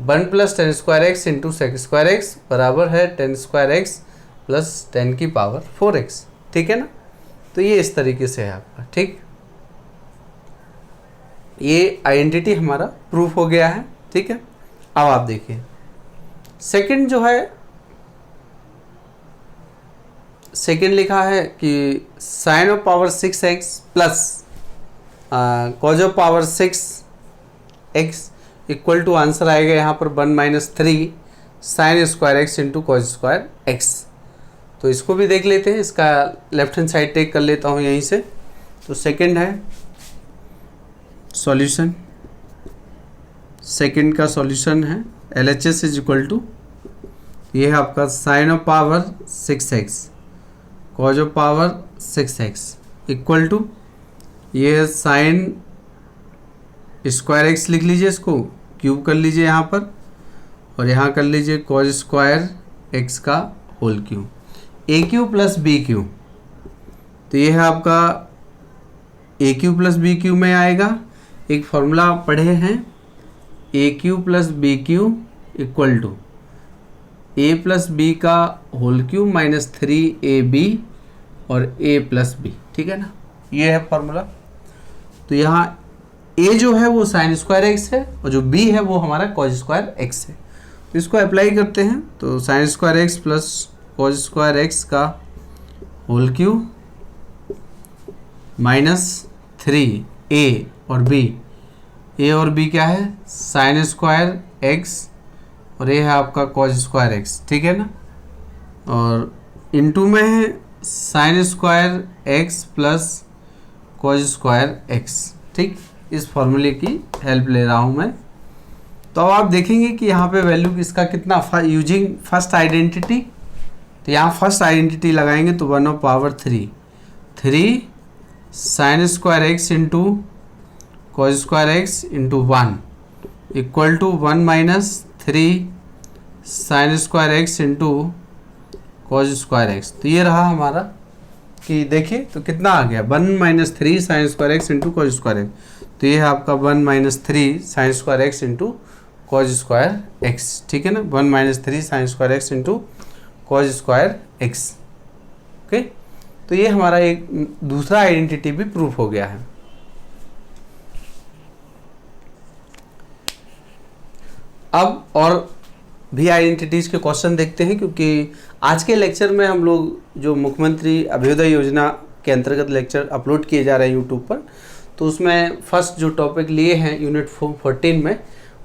1 plus tan square x into sec square x बराबर है tan square x plus 10 की power 4x, ठीक है ना। तो ये इस तरीके से है आपका, ठीक। ये आइडेंटिटी हमारा प्रूफ हो गया है, ठीक है। अब आप देखिए सेकंड जो है, सेकंड लिखा है कि sine of power 6x plus cos of power 6x equal to answer आएगा यहाँ पर 1 minus 3 sine square x into cos square x। तो इसको भी देख लेते हैं, इसका लेफ्ट हैंड साइड टेक कर लेता हूँ यहीं से। तो सेकंड है सॉल्यूशन, सेकंड का सॉल्यूशन है LHS इज इक्वल टू ये है आपका sine of power 6x cos of power 6x equal to ये है साइन स्क्वायर x, लिख लीजिए इसको क्यूब कर लीजिए यहाँ पर और यहाँ कर लीजिए कॉज स्क्वायर x का whole cube, a cube plus b cube. तो ये है आपका a cube plus b cube में आएगा, एक फॉर्मूला पढ़े हैं a cube plus b cube equal to a plus b का होल क्यूब माइनस 3ab और a प्लस बी, ठीक है ना, ये है फॉर्मूला। तो यहाँ a जो है वो साइन स्क्वायर x है और जो b है वो हमारा कॉज स्क्वायर x है। तो इसको अप्लाई करते हैं तो sine square x plus cos square x का होल क्यूब माइनस 3a और b, a और b क्या है साइन स्क्वायर x और ये है आपका कॉज स्क्वायर एक्स, ठीक है ना। और इनटू में है sine square x plus cos square x, ठीक। इस फॉर्मूले की हेल्प ले रहा हूँ मैं। तो अब आप देखेंगे कि यहाँ पे वैल्यू इसका कितना, यूजिंग फर्स्ट आइडेंटिटी, तो यहाँ फर्स्ट आइडेंटिटी लगाएंगे तो 1/3 sine square x into cos square x into 1 equal to 1 - 3 sine square x into cos square x. तो ये रहा हमारा कि देखिए तो कितना आ गया 1 - 3 sine square x into cos square x. तो ये है आपका 1 - 3 sine square x into cos square x, ठीक है ना। 1 - 3 sine square x into cos square x, okay. तो ये हमारा एक दूसरा आइडेंटिटी भी प्रूफ हो गया है। अब और भी आइडेंटिटीज के क्वेश्चन देखते हैं, क्योंकि आज के लेक्चर में हम लोग जो मुख्यमंत्री अभ्युदय योजना के अंतर्गत लेक्चर अपलोड किए जा रहे हैं यूट्यूब पर, तो उसमें फर्स्ट जो टॉपिक लिए हैं यूनिट 14 में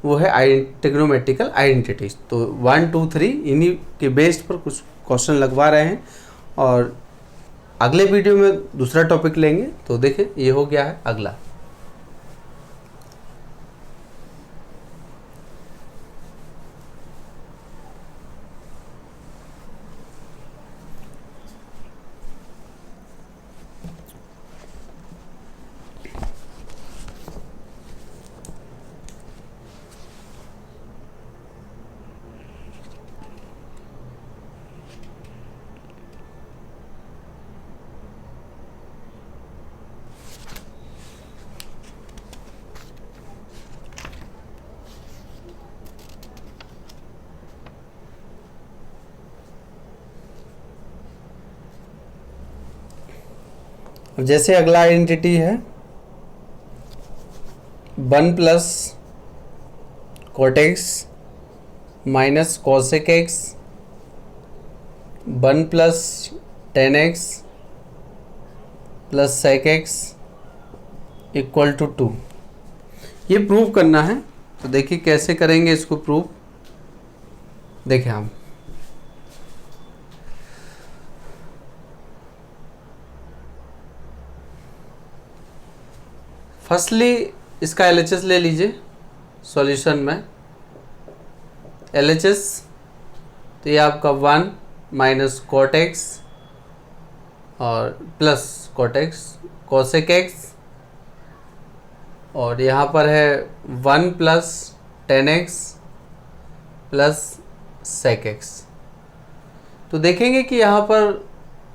वो है ट्रिग्नोमेट्रिकल आइडेंटिटीज। तो 1, 2, 3 इन्हीं के बेस्ड पर कुछ क्वेश्चन लगवा रहे हैं, और अगले वीडियो में दूसरा टॉपिक लेंगे। तो देखें ये हो गया है अगला। अब जैसे अगला आइडेंटिटी है 1 plus cot x minus cosec x 1 plus tan x plus sec x equal to 2। ये प्रूव करना है। तो देखिए कैसे करेंगे इसको प्रूव। देखें हम फर्स्टली इसका LHS ले लीजिए सॉल्यूशन में। LHS तो ये आपका 1 माइनस कॉट एक्स और plus cot x cosec x, और यहाँ पर है 1 plus tan x plus sec x. तो देखेंगे कि यहाँ पर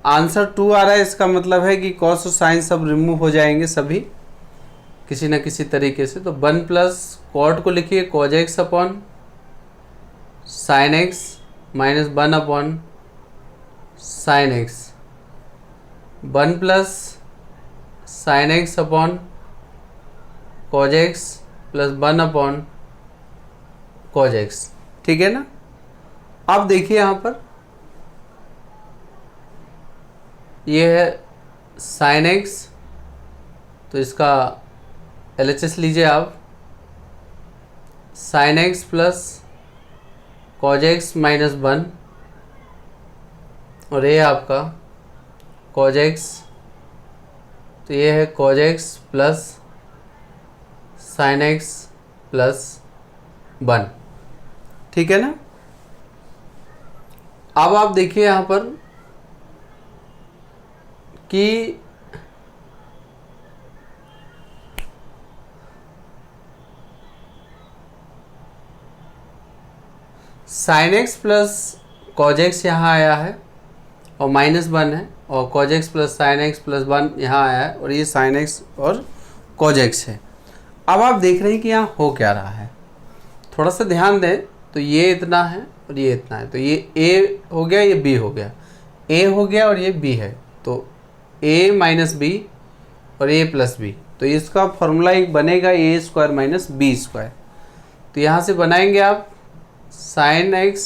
आंसर 2 आ रहा है। इसका मतलब है कि कॉस और साइन सब रिमूव हो जाएंगे सभी किसी न किसी तरीके से। तो 1 प्लस कॉट को लिखिए cause x upon sine x minus 1 upon sine x, 1 plus sine x upon cos x plus 1 upon cos x, ठीक है ना। अब देखिए यहाँ पर ये है साइन एक्स, तो इसका LHS लीजिए आप। Sign x plus cos x minus 1, और ये आपका कॉज एक्स, तो ये है cos x plus sine x plus 1, ठीक है ना। अब आप देखिए यहाँ पर कि sign x plus cos x यहाँ आया है और -1 है, और cos x plus sine x plus 1 यहाँ आया है, और ये साइन एक्स और कॉज एक्स है। अब आप देख रहे हैं कि यहाँ हो क्या रहा है, थोड़ा सा ध्यान दें। तो ये इतना है और ये इतना है, तो ये A हो गया, ये B हो गया, A हो गया और ये B है। तो A माइनस बी और A प्लस बी, तो इसका फॉर्मूला एक बनेगा A² माइनस B²। तो यहाँ से बनाएंगे आप sign x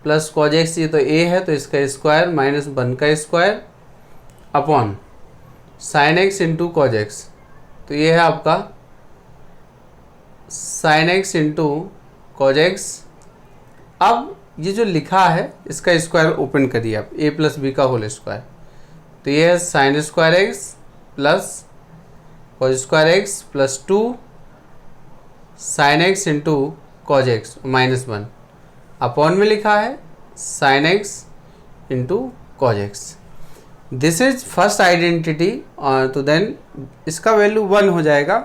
plus cos x, ये तो A है तो इसका स्क्वायर माइनस 1 का square upon sine x into cause x, तो ये है आपका sine x into cos x अब ये जो लिखा है इसका स्क्वायर ओपन करिए आप, ए प्लस बी का होल स्क्वायर, तो ये है sine square x plus cos square x plus 2 sine x into cos x minus 1 upon में लिखा है sine x into cos x. This is first identity, तो देन इसका वैल्यू 1 हो जाएगा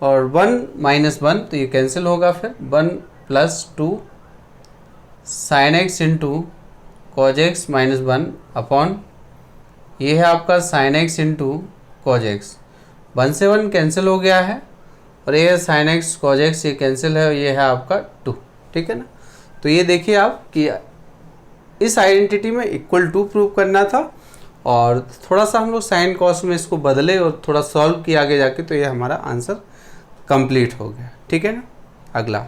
और 1 माइनस 1 तो ये कैंसिल होगा, फिर 1 plus 2 sine x into cos x minus 1 upon ये है आपका sine x into cos x, 1 से 1 कैंसिल हो गया है और ये है साइन एक्स कॉज एक्स, ये कैंसिल है और ये है आपका 2, ठीक है ना। तो ये देखिए आप कि इस आइडेंटिटी में इक्वल टू प्रूव करना था और थोड़ा सा हम लोग साइन कॉस में इसको बदले और थोड़ा सॉल्व किया आगे जाके, तो ये हमारा आंसर कंप्लीट हो गया, ठीक है ना। अगला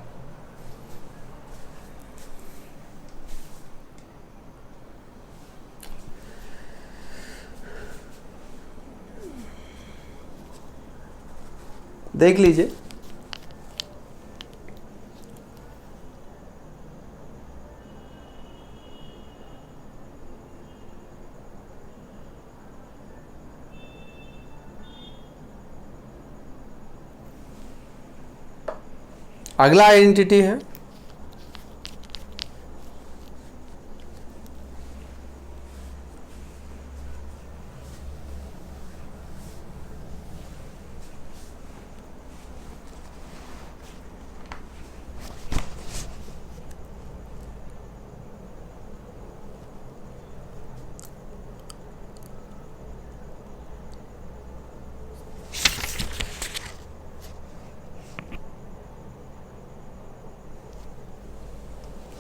देख लीजिए, अगला आइडेंटिटी है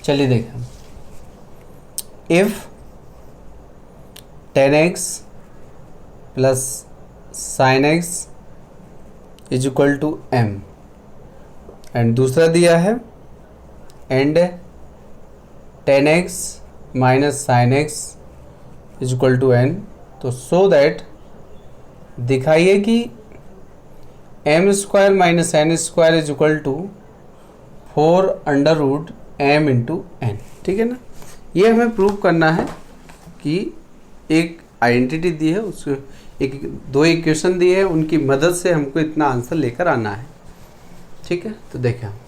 चलिए देखें, if 10x plus sine x is equal to m and दूसरा दिया है and 10x minus sine x is equal to n, तो सो दैट दिखाइए कि m square minus n square is equal to 4 under root m into n, ठीक है ना। ये हमें प्रूव करना है कि एक आइडेंटिटी दी है, उसको एक दो इक्वेशन दी है, उनकी मदद से हमको इतना आंसर लेकर आना है, ठीक है। तो देखें हम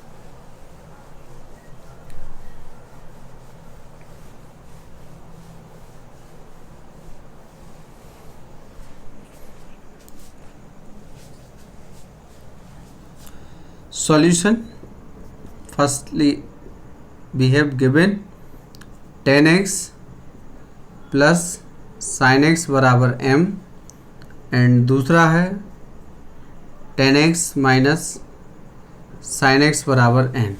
solution. Firstly we have given 10x plus sine x बराबर m एंड दूसरा है 10x माइनस साइन एक्स बराबर n,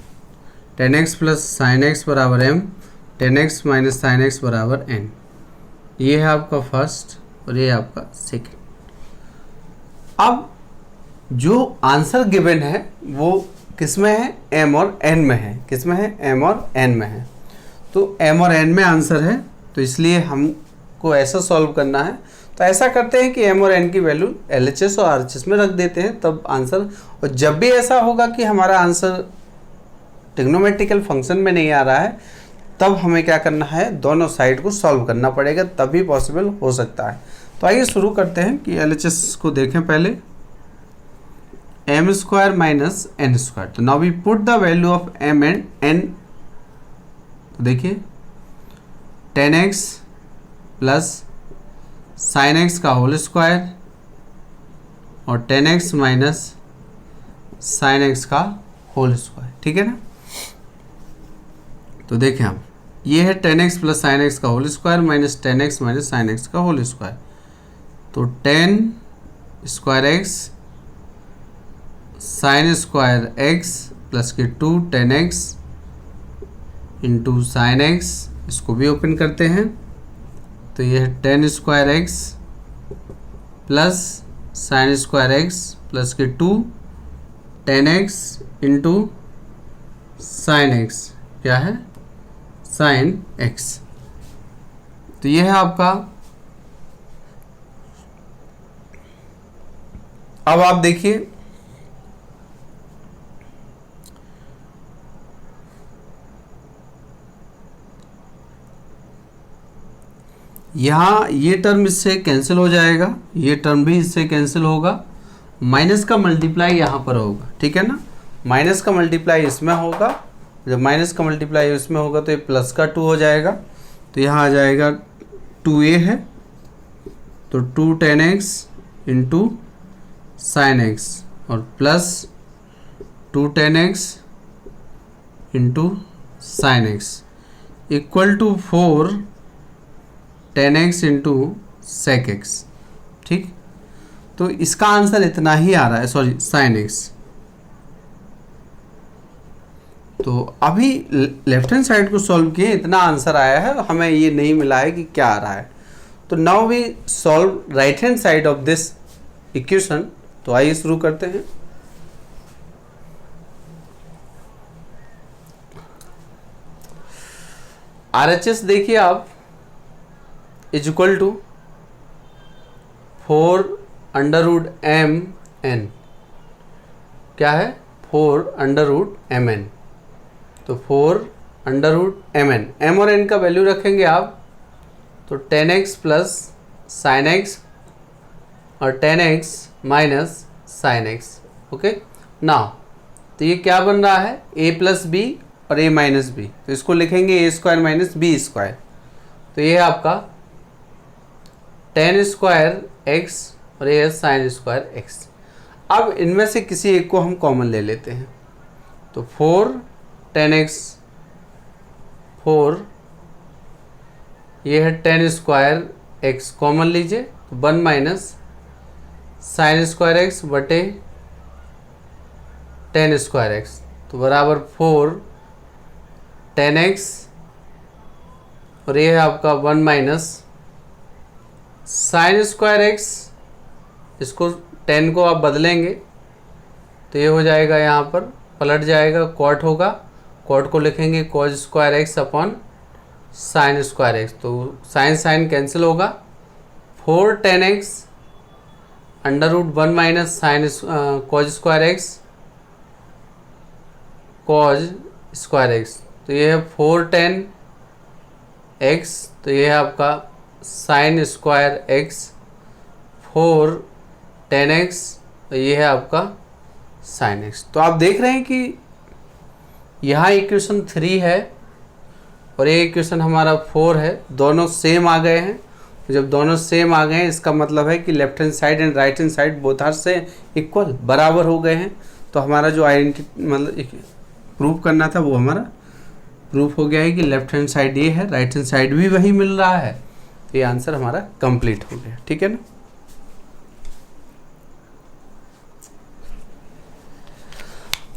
10x plus sine x बराबर m, 10x minus sine x बराबर n। ये है आपका फर्स्ट और ये है आपका सेकेंड। अब जो आंसर गिवन है वो किस में है, m और n में है, किस में है, m और n में है। तो m और n में आंसर है, तो इसलिए हमको ऐसा सॉल्व करना है। तो ऐसा करते हैं कि m और n की वैल्यू LHS और RHS में रख देते हैं, तब आंसर। और जब भी ऐसा होगा कि हमारा आंसर ट्रिग्नोमेट्रिकल फंक्शन में नहीं आ रहा है, तब हमें क्या करना है, दोनों साइड को सॉल्व करना पड़ेगा, तभी पॉसिबल हो सकता है। तो आइए शुरू करते हैं कि LHS को देखें पहले, m square minus n square. तो now we put the value of m and n। तो देखिए 10x प्लस साइन एक्स का होल स्क्वायर और 10x माइनस साइन एक्स का होल स्क्वायर, ठीक है ना। तो देखें हम, ये है 10x प्लस साइन एक्स का whole square minus 10x minus sine x का होल स्क्वायर। तो 10 square x sine square x plus के 2 10x इंटू साइन एक्स, इसको भी ओपन करते हैं। तो ये है 10 square x plus sign square x plus के 2 10x इंटू साइन एक्स, क्या है, साइन एक्स। तो ये है आपका। अब आप देखिए यहाँ ये टर्म इससे कैंसिल हो जाएगा, ये टर्म भी इससे कैंसिल होगा, माइनस का मल्टीप्लाई यहाँ पर होगा, ठीक है ना। माइनस का मल्टीप्लाई इसमें होगा, जब माइनस का मल्टीप्लाई इसमें होगा तो ये प्लस का 2 हो जाएगा, तो यहाँ आ जाएगा 2a है, तो 2 tan x into sine x और plus 2 tan x into sine x equal to 4 tan x into sec x, ठीक। तो इसका आंसर इतना ही आ रहा है, सॉरी साइन एक्स। तो अभी लेफ्ट हैंड साइड को सॉल्व किए, इतना आंसर आया है, हमें ये नहीं मिला है कि क्या आ रहा है। तो now we solve right hand side of this equation. तो आइए शुरू करते हैं। RHS देखिए आप, is equal to 4 under root m n, क्या है 4 अंडर रूट एम एन, तो 4 under root m n, m और एन का वैल्यू रखेंगे आप, तो tan x plus sine x और tan x minus sine x, okay ना। तो ये क्या बन रहा है, a प्लस बी और a माइनस बी, तो इसको लिखेंगे a square minus b square, तो ये है आपका tan स्क्वायर x और ये है साइन स्क्वायर x। अब इनमें से किसी एक को हम कॉमन ले लेते हैं, तो 4 tan x 4, ये है tan स्क्वायर x कॉमन लीजिए, तो 1 माइनस साइन स्क्वायर x बटे tan स्क्वायर x, तो बराबर 4 tan x और ये है आपका 1 माइनस साइन स्क्वायर x, इसको 10 को आप बदलेंगे तो ये हो जाएगा, यहाँ पर पलट जाएगा, कॉट होगा, कॉट को लिखेंगे cos square x upon sine square x, तो साइन साइन कैंसिल होगा, 4 tan x under root 1 minus sine cos square x cos square x, तो ये है 4 tan x, तो ये है आपका sine square x 4 tan x, तो ये है आपका साइन एक्स। तो आप देख रहे हैं कि यहाँ इक्वेशन 3 है और ये इक्वेशन हमारा 4 है, दोनों सेम आ गए हैं। जब दोनों सेम आ गए हैं इसका मतलब है कि left hand side and right hand side both are से इक्वल, बराबर हो गए हैं। तो हमारा जो आइडेंटिटी मतलब प्रूफ करना था वो हमारा प्रूफ हो गया है कि लेफ्ट हैंड साइड ये है, राइट हैंड साइड भी वही मिल रहा है, तो ये आंसर हमारा कंप्लीट हो गया, ठीक है ना।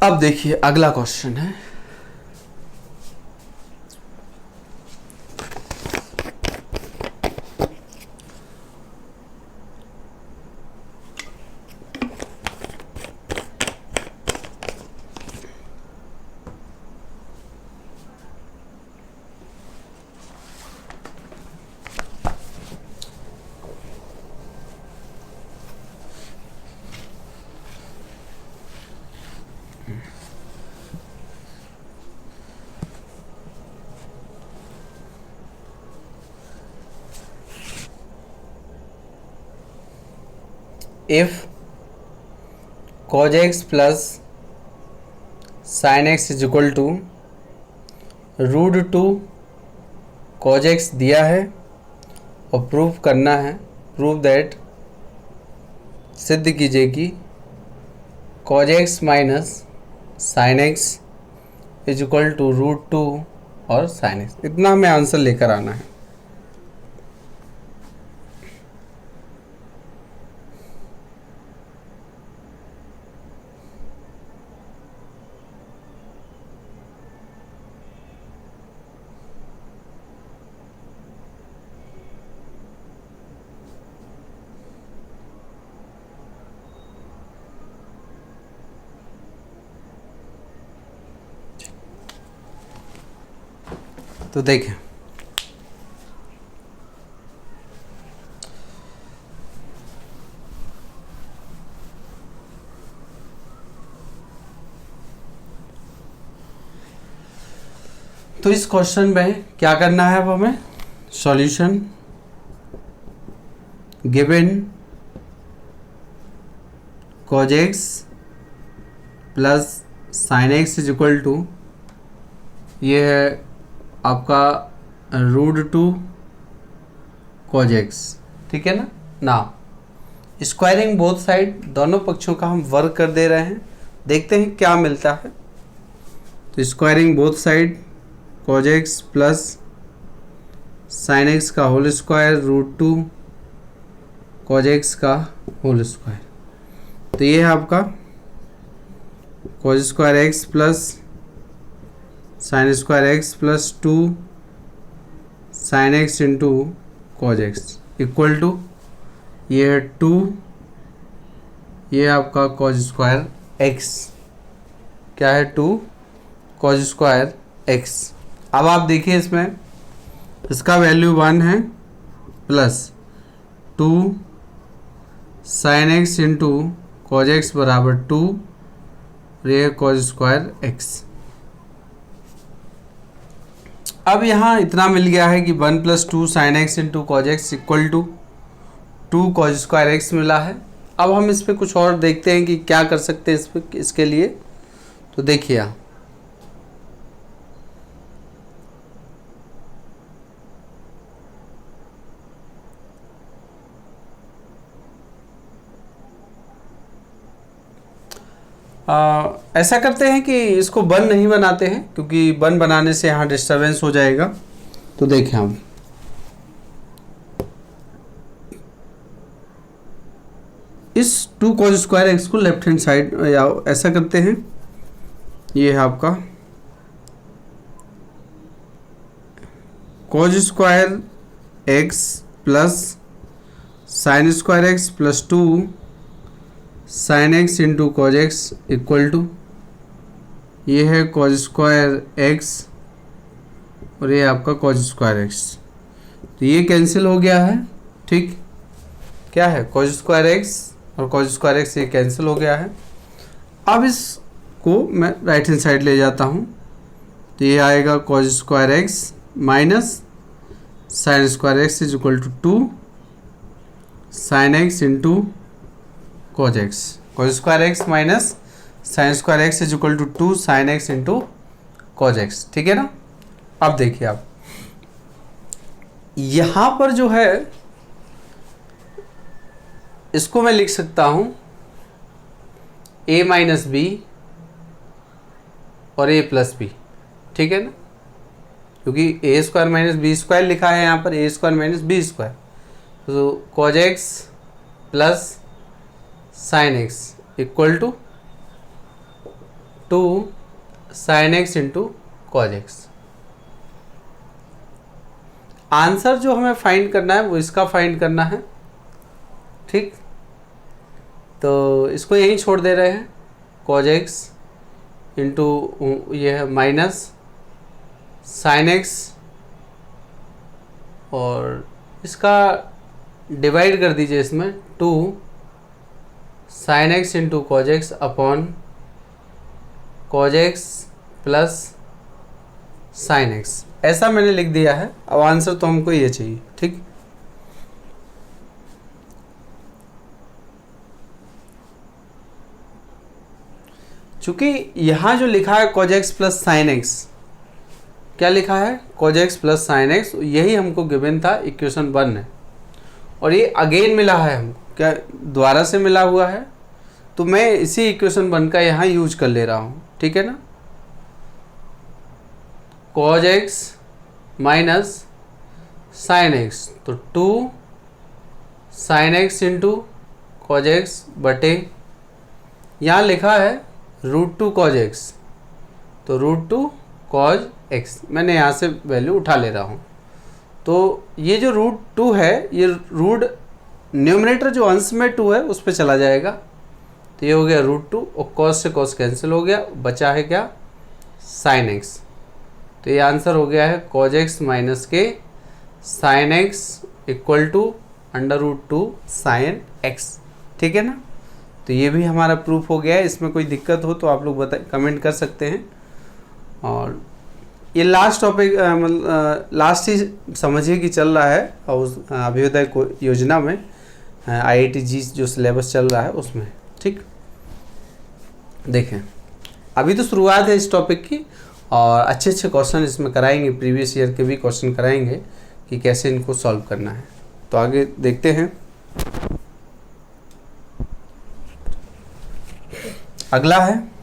अब देखिए अगला क्वेश्चन है, if cos x plus sine x is equal to √2 cos x दिया है और प्रूफ करना है, प्रूफ दैट सिद्ध कीजिए कि cos x minus sine x is equal to √2 और साइन एक्स, इतना हमें आंसर लेकर आना है। तो देखें तो इस क्वेश्चन में क्या करना है, अब हमें solution given cos x plus sin x is equal to, ये है आपका √2 cos x, ठीक है ना। स्क्वायरिंग बोथ साइड, दोनों पक्षों का हम वर्ग कर दे रहे हैं, देखते हैं क्या मिलता है। तो squaring both side cos x plus sin x का होल स्क्वायर √2 cos x का होल स्क्वायर, तो ये है आपका cos square x plus sin square x plus 2 sin x into cos x equal to, ये है 2, ये आपका cos स्क्वायर x, क्या है 2 cos स्क्वायर x। अब आप देखिए इसमें इसका वैल्यू 1 है plus 2 sin x into cos x बराबर 2, ये है cos स्क्वायर x। अब यहाँ इतना मिल गया है कि 1 plus 2 sin x into cos x equal to 2 cos square x मिला है। अब हम इस पर कुछ और देखते हैं कि क्या कर सकते हैं इसके लिए। तो देखिए ऐसा करते हैं कि इसको बन नहीं बनाते हैं, क्योंकि बन बनाने से यहाँ डिस्टरबेंस हो जाएगा। तो देखें हम इस 2 cos स्क्वायर x को लेफ्ट हैंड साइड या ऐसा करते हैं, ये है आपका cos square x plus sin square x plus 2 sin x into cos x equal to, ये है cos स्क्वायर x और ये आपका cos स्क्वायर x। तो ये कैंसिल हो गया है, ठीक, क्या है cos स्क्वायर x और cos स्क्वायर x, ये कैंसिल हो गया है। अब इसको मैं राइट हैंड साइड ले जाता हूँ, तो ये आएगा cos square x minus sin square x is equal to 2 sin x into cos x, cos square x minus sin square x is equal to 2 sin x into cos x, ठीक है ना। अब देखिए आप यहाँ पर जो है इसको मैं लिख सकता हूँ a माइनस बी और a प्लस बी, ठीक है ना, क्योंकि a square minus b square लिखा है यहाँ पर, a square minus b square. तो cos x plus sin x equal to 2 sin x into cos x। Answer जो हमें फाइंड करना है वो इसका फाइंड करना है, ठीक। तो इसको यहीं छोड़ दे रहे हैं, cos x इंटू ये है माइनस sin x और इसका डिवाइड कर दीजिए इसमें 2 sin x into cos x upon cos x plus sin x, ऐसा मैंने लिख दिया है। अब आंसर तो हमको ये चाहिए, ठीक। चूंकि यहाँ जो लिखा है cos x plus sin x, क्या लिखा है cos x plus sin x, यही हमको गिवन था, इक्वेशन 1 है, और ये अगेन मिला है हमको, क्या दोबारा से मिला हुआ है, तो मैं इसी इक्वेशन 1 का यहाँ यूज कर ले रहा हूँ, ठीक है ना। cos x minus sin x, तो 2 sin x into cos x बटे, यहाँ लिखा है √2 cos x, तो √2 cos x मैंने यहाँ से वैल्यू उठा ले रहा हूँ। तो ये जो √2 है, ये रूट न्यूमरेटर जो अंश में 2 है उस पर चला जाएगा, तो ये हो गया √2 और cos से cos कैंसिल हो गया, बचा है क्या sin x। तो ये आंसर हो गया है cos x माइनस के sin x equal to √2 sin x, ठीक है ना। तो ये भी हमारा प्रूफ हो गया है। इसमें कोई दिक्कत हो तो आप लोग कमेंट कर सकते हैं। और ये लास्ट टॉपिक लास्ट ही समझिए कि चल रहा है और अभ्युदय योजना में IIT-JEE जो सिलेबस चल रहा है उसमें। ठीक, देखें अभी तो शुरुआत है इस टॉपिक की, और अच्छे अच्छे क्वेश्चन इसमें कराएंगे, प्रीवियस ईयर के भी क्वेश्चन कराएंगे कि कैसे इनको सॉल्व करना है। तो आगे देखते हैं। अगला है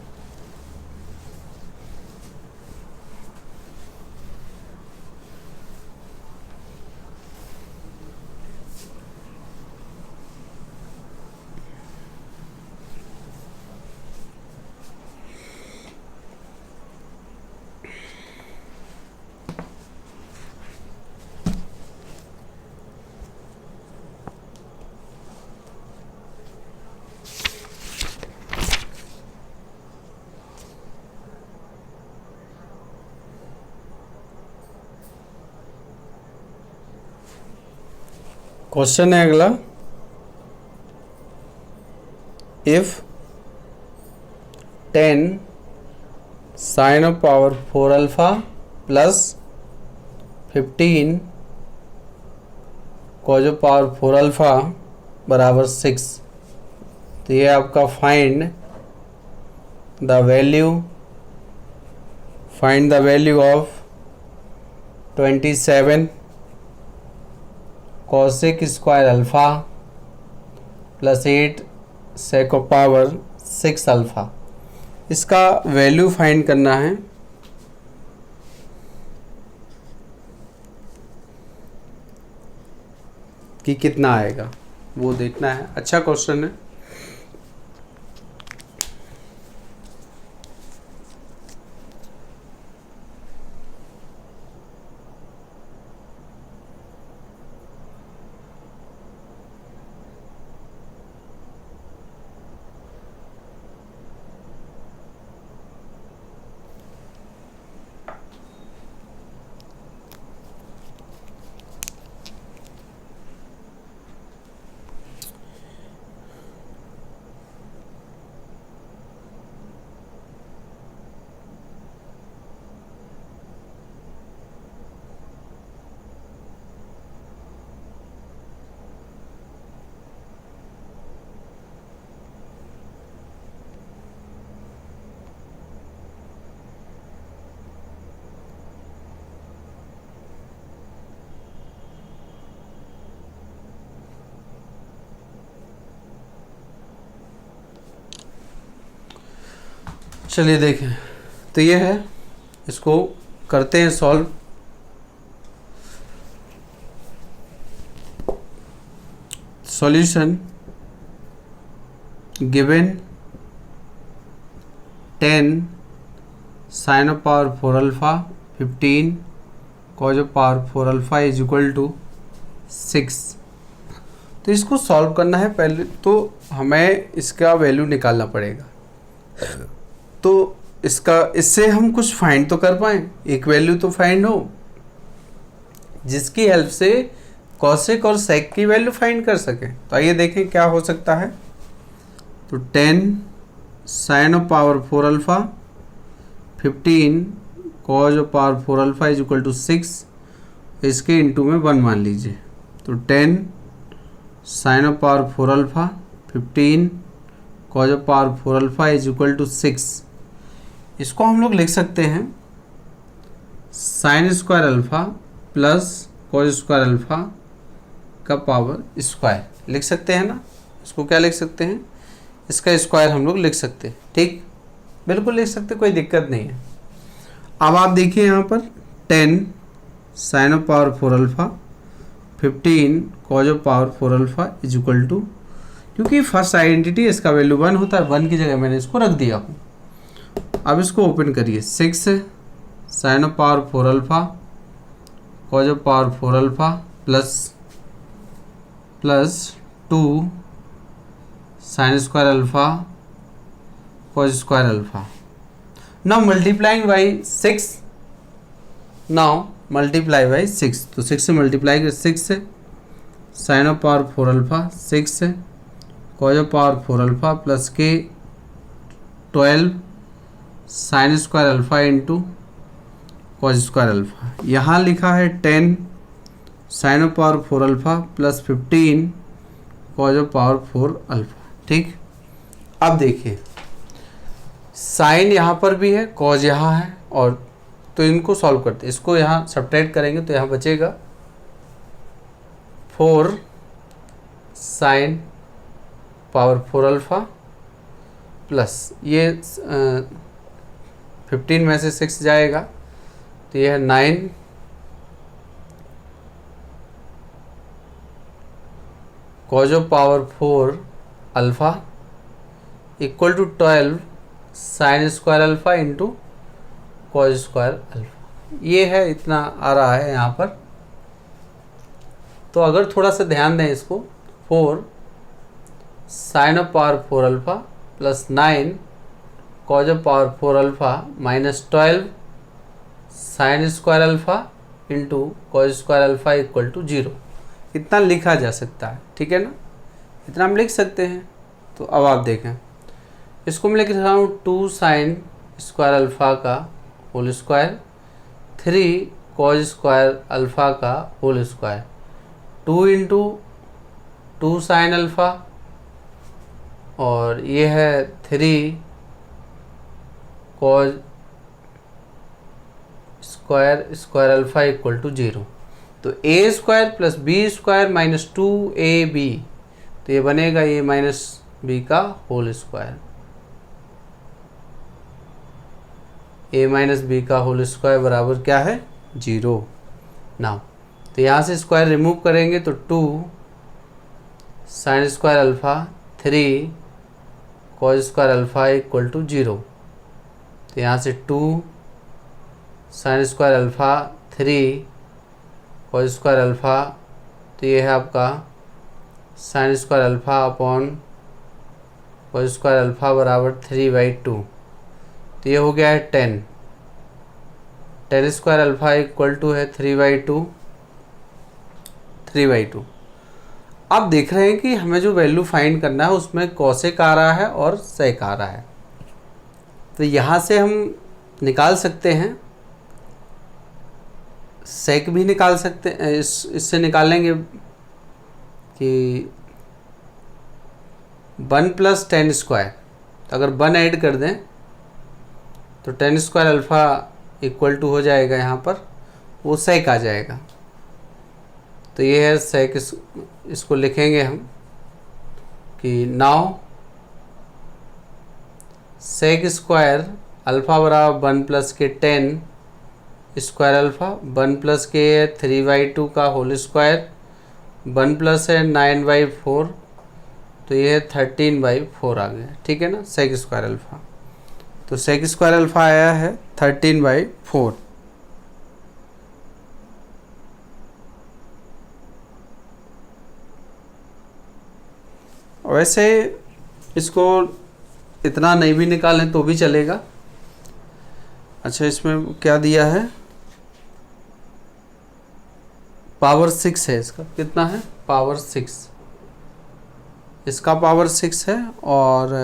क्वेश्चन है अगला, if 10 sin of power 4 alpha plus 15 cos of power 4 alpha बराबर 6, तो ये आपका find the value of 27 cosec square alpha plus 8 sec of power 6 alpha, इसका वैल्यू फाइंड करना है। कि कितना आएगा वो देखना है। अच्छा क्वेश्चन है। चलिए देखें, तो ये है, इसको करते हैं solve. Solution given 10 sin of power 4 alpha 15 cos of power 4 alpha is equal to 6। तो इसको सॉल्व करना है। पहले तो हमें इसका वैल्यू निकालना पड़ेगा, तो इससे हम कुछ फाइंड तो कर पाएँ, एक वैल्यू तो फाइंड हो जिसकी हेल्प से कॉसेक और सेक की वैल्यू फाइंड कर सकें। तो आइए देखें क्या हो सकता है। तो 10 sin of power 4 alpha 15 cos of power 4 alpha is equal to 6, इसके इंटू में 1 मान लीजिए। तो 10 sin of power 4 alpha 15 cos of power 4 alpha is equal to 6। इसको हम लोग लिख सकते हैं sine square alpha plus cos square alpha का पावर स्क्वायर लिख सकते हैं ना। इसको क्या लिख सकते हैं, इसका स्क्वायर हम लोग लिख सकते हैं। ठीक, बिल्कुल लिख सकते, कोई दिक्कत नहीं है। अब आप देखिए यहाँ पर 10 sine of power 4 alpha 15 cos of power 4 alpha is equal to, क्योंकि फर्स्ट आइडेंटिटी इसका वैल्यू 1 होता है, 1 की जगह मैंने इसको रख दिया हूँ। अब इसको ओपन करिए, 6 sine of power 4 alpha cos of power 4 alpha plus 2 sine square alpha cos square alpha. Now multiplying by 6, now multiply by 6, तो 6 से मल्टीप्लाई कर 6 से साइन ऑफ पावर 4 अल्फा 6 से cos of power 4 alpha plus के 12 sine square alpha into cos square alpha. यहाँ लिखा है 10 sine of power 4 alpha plus 15 cos of power 4 alpha. ठीक, अब देखिए साइन यहाँ पर भी है, कॉज यहाँ है, और तो इनको सॉल्व करते हैं। इसको यहाँ सब्ट्रैक्ट करेंगे तो यहाँ बचेगा 4 साइन पावर 4 अल्फ़ा प्लस ये 15 में से 6 जाएगा तो ये है 9 cos of power 4 alpha equal to 12 sine square alpha into cos square alpha. ये है, इतना आ रहा है यहाँ पर। तो अगर थोड़ा सा ध्यान दें इसको, 4 sine of power 4 alpha plus 9 cos of power 4 alpha minus 12 sine square alpha into cos square alpha equal to 0, इतना लिखा जा सकता है। ठीक है ना, इतना हम लिख सकते हैं। तो अब आप देखें, इसको मैं लिख रहा हूँ 2 साइन स्क्वायर अल्फ़ा का whole square 3 cos square alpha का whole square 2 into 2 sine alpha, और ये है 3 cos square alpha equal to 0। तो a square plus b square minus 2ab, तो ये बनेगा a माइनस बी का whole square, a minus b का होल स्क्वायर बराबर क्या है 0। नाउ तो यहाँ से स्क्वायर रिमूव करेंगे तो 2 sine square alpha 3 cos square alpha equal to 0। तो यहाँ से 2 sine square alpha 3 cos square alpha, तो ये है आपका sine square alpha upon cos square alpha बराबर 3/2। तो ये हो गया है 10 स्क्वायर अल्फ़ा इक्वल टू है 3/2। अब देख रहे हैं कि हमें जो वैल्यू फाइंड करना है उसमें कॉसेक आ रहा है और सेक आ रहा है। तो यहाँ से हम निकाल सकते हैं, सेक भी निकाल सकते हैं। इससे निकालेंगे कि 1 प्लस 10 स्क्वायर, तो अगर 1 ऐड कर दें तो 10 स्क्वायर अल्फ़ा इक्वल टू हो जाएगा, यहाँ पर वो सेक आ जाएगा। तो ये है सेक, इसको लिखेंगे हम कि नाउ सेक स्क्वायर अल्फ़ा बराबर 1 प्लस के 10 स्क्वायर अल्फ़ा, 1 प्लस के 3/2 का होल स्क्वायर, 1 प्लस है 9/4, तो ये है 13/4 आ गया। ठीक है ना, सेक स्क्वायर अल्फ़ा। तो सेक स्क्वायर अल्फ़ा आया है 13/4। वैसे इसको इतना नहीं भी निकालें तो भी चलेगा। अच्छा, इसमें क्या दिया है, पावर 6 है। इसका कितना है, पावर 6, इसका पावर 6 है और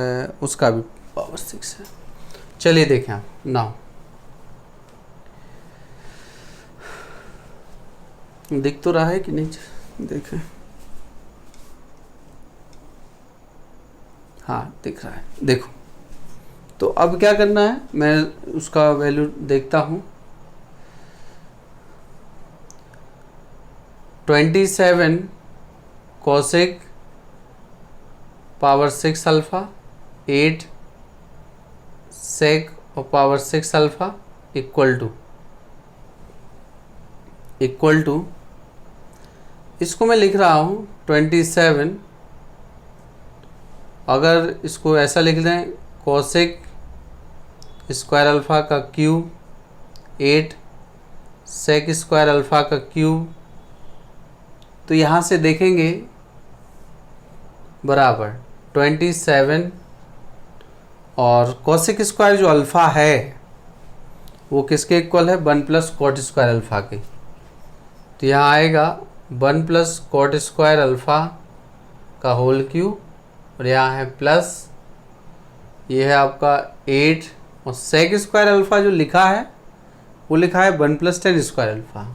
उसका भी पावर 6 है। चलिए देखें आप नाउ, दिख तो रहा है कि नहीं, देखें, हाँ दिख रहा है। देखो, तो अब क्या करना है, मैं उसका वैल्यू देखता हूँ। 27 कोसेक पावर 6 अल्फ़ा 8 सेक और पावर 6 अल्फ़ा इक्वल टू इसको मैं लिख रहा हूँ 27, अगर इसको ऐसा लिख दें कोसेक स्क्वायर अल्फ़ा का क्यूब 8 सेक स्क्वायर अल्फ़ा का क्यूब, तो यहाँ से देखेंगे बराबर 27 और कोसेक स्क्वायर जो अल्फ़ा है वो किसके इक्वल है, 1 प्लस कॉट स्क्वायर अल्फ़ा के। तो यहाँ आएगा 1 प्लस कॉट स्क्वायर अल्फ़ा का होल क्यूब, और यहाँ है प्लस, ये है आपका 8 और सेक स्क्वायर अल्फ़ा जो लिखा है वो लिखा है 1 प्लस 10 स्क्वायर अल्फ़ा,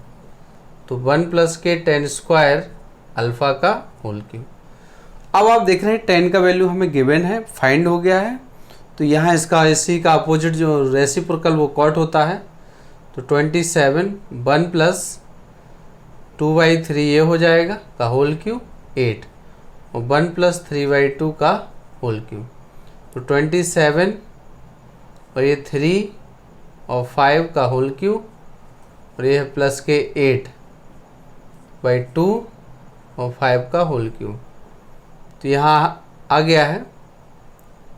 तो 1 प्लस के 10 स्क्वायर अल्फ़ा का होल क्यूब। अब आप देख रहे हैं टेन का वैल्यू हमें गिवन है, फाइंड हो गया है, तो यहाँ इसका इसी का अपोजिट जो रेसिप्रोकल वो कॉट होता है, तो 27 1 प्लस 2/3 ये हो जाएगा का होल क्यूब 8 और 1 प्लस 3/2 का होल क्यूब, तो 27 और ये 3 और 5 का होल क्यूब और ये प्लस के 8/2 और 5 का होल क्यूब, तो यहाँ आ गया है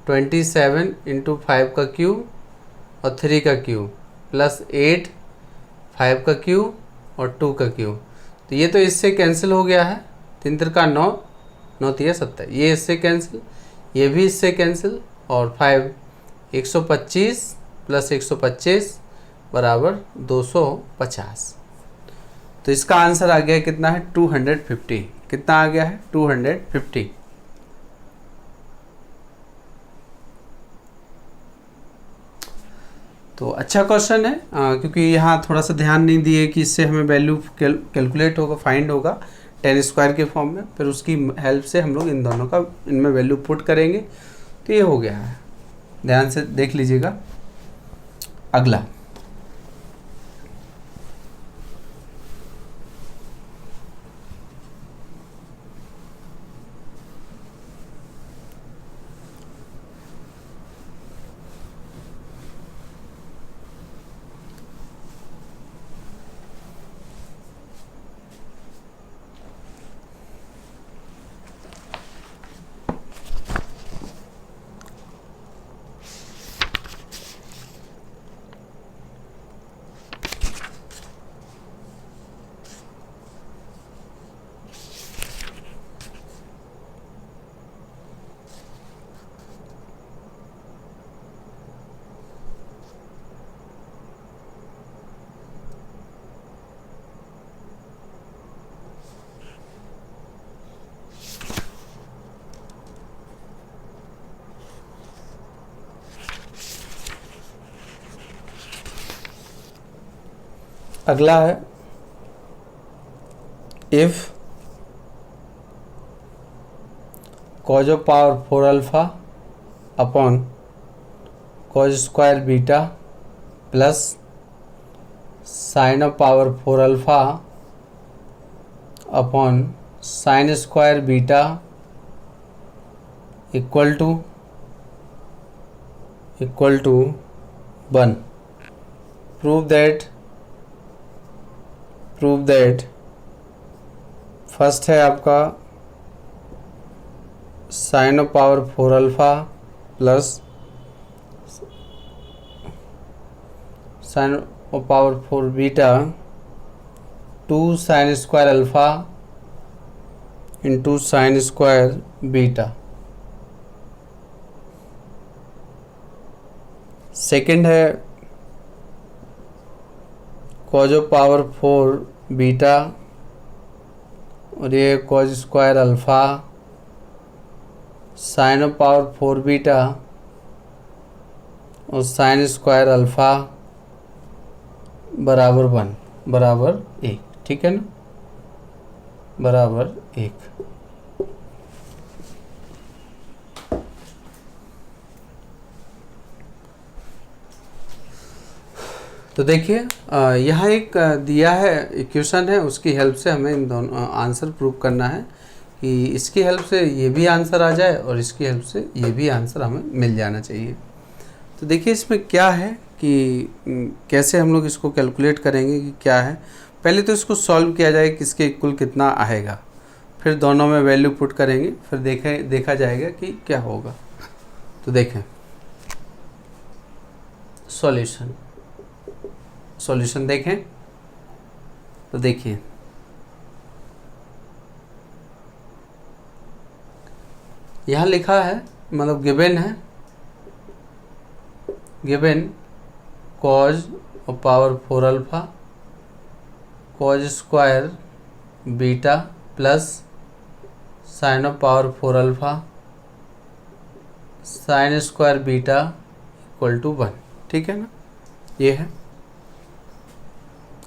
27 इंटू 5 का क्यूब और 3 का क्यूब प्लस 8 5 का क्यूब और 2 का क्यूब, तो ये तो इससे कैंसिल हो गया है, 3 त्रिका 9 9 तिया 17, ये इससे कैंसिल, ये भी इससे कैंसिल और 5 125 प्लस 125 बराबर 250, तो इसका आंसर आ गया कितना है 250, कितना आ गया है 250। तो अच्छा क्वेश्चन है, क्योंकि यहाँ थोड़ा सा ध्यान नहीं दिए कि इससे हमें वैल्यू कैलकुलेट होगा, फाइंड होगा 10 स्क्वायर के फॉर्म में, फिर उसकी हेल्प से हम लोग इन दोनों का इनमें वैल्यू पुट करेंगे, तो ये हो गया है, ध्यान से देख लीजिएगा। अगला अगला है if cos of power 4 alpha upon cos square beta plus sine of power 4 alpha upon sine square beta equal to 1। Prove that first है आपका sine of power 4 alpha plus sine of power 4 beta 2 sine square alpha into sine square beta. Second है cos of power 4 beta और ये cos square alpha sine of power 4 beta और sine square alpha बराबर 1 बराबर 1, ठीक है ना, बराबर 1। तो देखिए यहाँ एक दिया है इक्वेशन है, उसकी हेल्प से हमें इन दोनों आंसर प्रूव करना है कि इसकी हेल्प से ये भी आंसर आ जाए और इसकी हेल्प से ये भी आंसर हमें मिल जाना चाहिए। तो देखिए इसमें क्या है कि कैसे हम लोग इसको कैलकुलेट करेंगे कि क्या है। पहले तो इसको सॉल्व किया जाए कि इसके इक्वल कितना आएगा, फिर दोनों में वैल्यू पुट करेंगे, फिर देखा जाएगा कि क्या होगा। तो देखें सॉल्यूशन देखें, तो देखिए यहाँ लिखा है, मतलब गिवन है, गिवन कॉज और power 4 alpha cos square beta plus sine of power 4 alpha sine square beta equal to 1, ठीक है ना, ये है।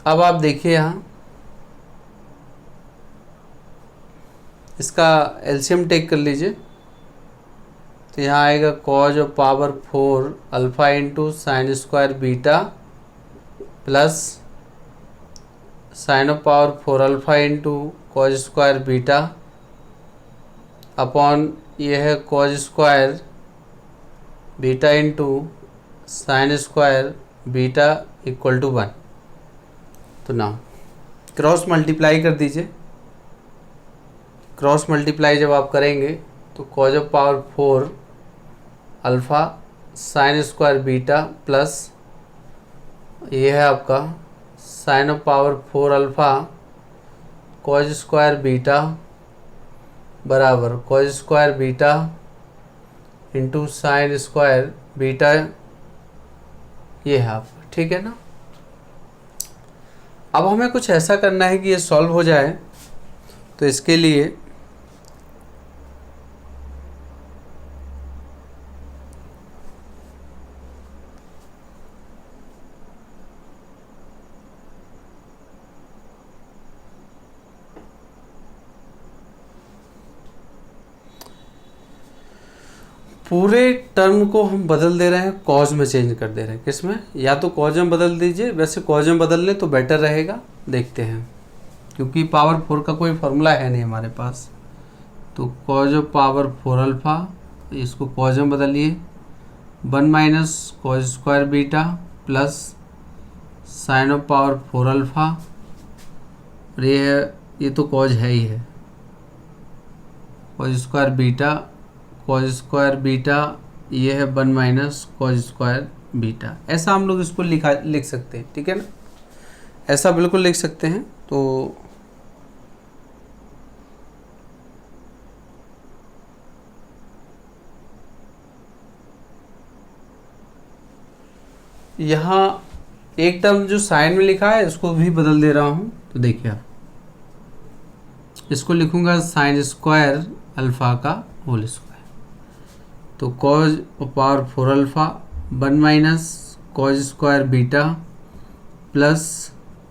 अब आप देखिए यहाँ इसका एलसीएम टेक कर लीजिए, तो यहाँ आएगा cos of power 4 alpha into sine square beta plus sine of power 4 alpha into cos square beta upon ये है cos square beta into sine square beta equal to 1। तो ना क्रॉस मल्टीप्लाई कर दीजिए। क्रॉस मल्टीप्लाई जब आप करेंगे तो cos of power 4 alpha sine square beta plus ये है आपका sine of power 4 alpha cos square beta बराबर cos square beta into sine square beta, ये है आपका। ठीक है ना। अब हमें कुछ ऐसा करना है कि ये सॉल्व हो जाए, तो इसके लिए पूरे टर्म को हम बदल दे रहे हैं, कॉज में चेंज कर दे रहे हैं। किस में? या तो कॉज में बदल दीजिए, वैसे कॉज में बदल लें तो बेटर रहेगा। देखते हैं, क्योंकि पावर 4 का कोई फार्मूला है नहीं हमारे पास। तो कॉज ऑफ पावर 4 अल्फ़ा, इसको कॉज में बदलिए 1 minus cos square beta plus sine of power 4 alpha, और ये है, ये तो कॉज है ही है, cos square beta cause square beta, ये है 1 माइनस कॉज स्क्वायर बीटा। ऐसा हम लोग इसको लिख सकते हैं। ठीक है ना, ऐसा बिल्कुल लिख सकते हैं। तो यहाँ एक टर्म जो साइन में लिखा है इसको भी बदल दे रहा हूँ। तो देखिए आप, इसको लिखूँगा साइन स्क्वायर अल्फ़ा का होल स्क्वायर। तो cos power 4 alpha 1 minus cos square beta plus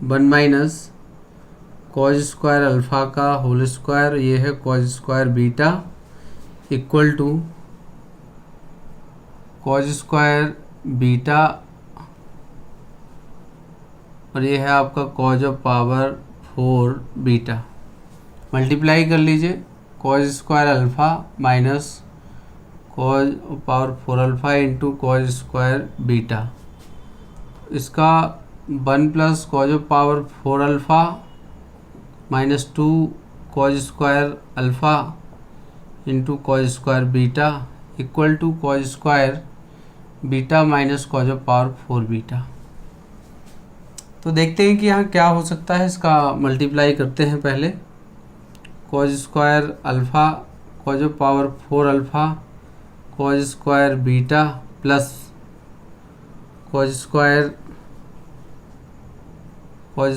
1 minus cos square alpha का होल स्क्वायर, ये है cos square beta equal to cos square beta, और ये है आपका cos of power 4 beta. Multiply कर लीजिए, cos square alpha minus cos power 4 alpha into cos square beta. इसका 1 plus cos power 4 alpha minus 2 cos square alpha into cos square beta equal to cos square beta minus cos power 4 beta. तो देखते हैं कि यहाँ क्या हो सकता है। इसका मल्टीप्लाई करते हैं पहले। Cos square alpha cos power 4 alpha cos square beta plus cos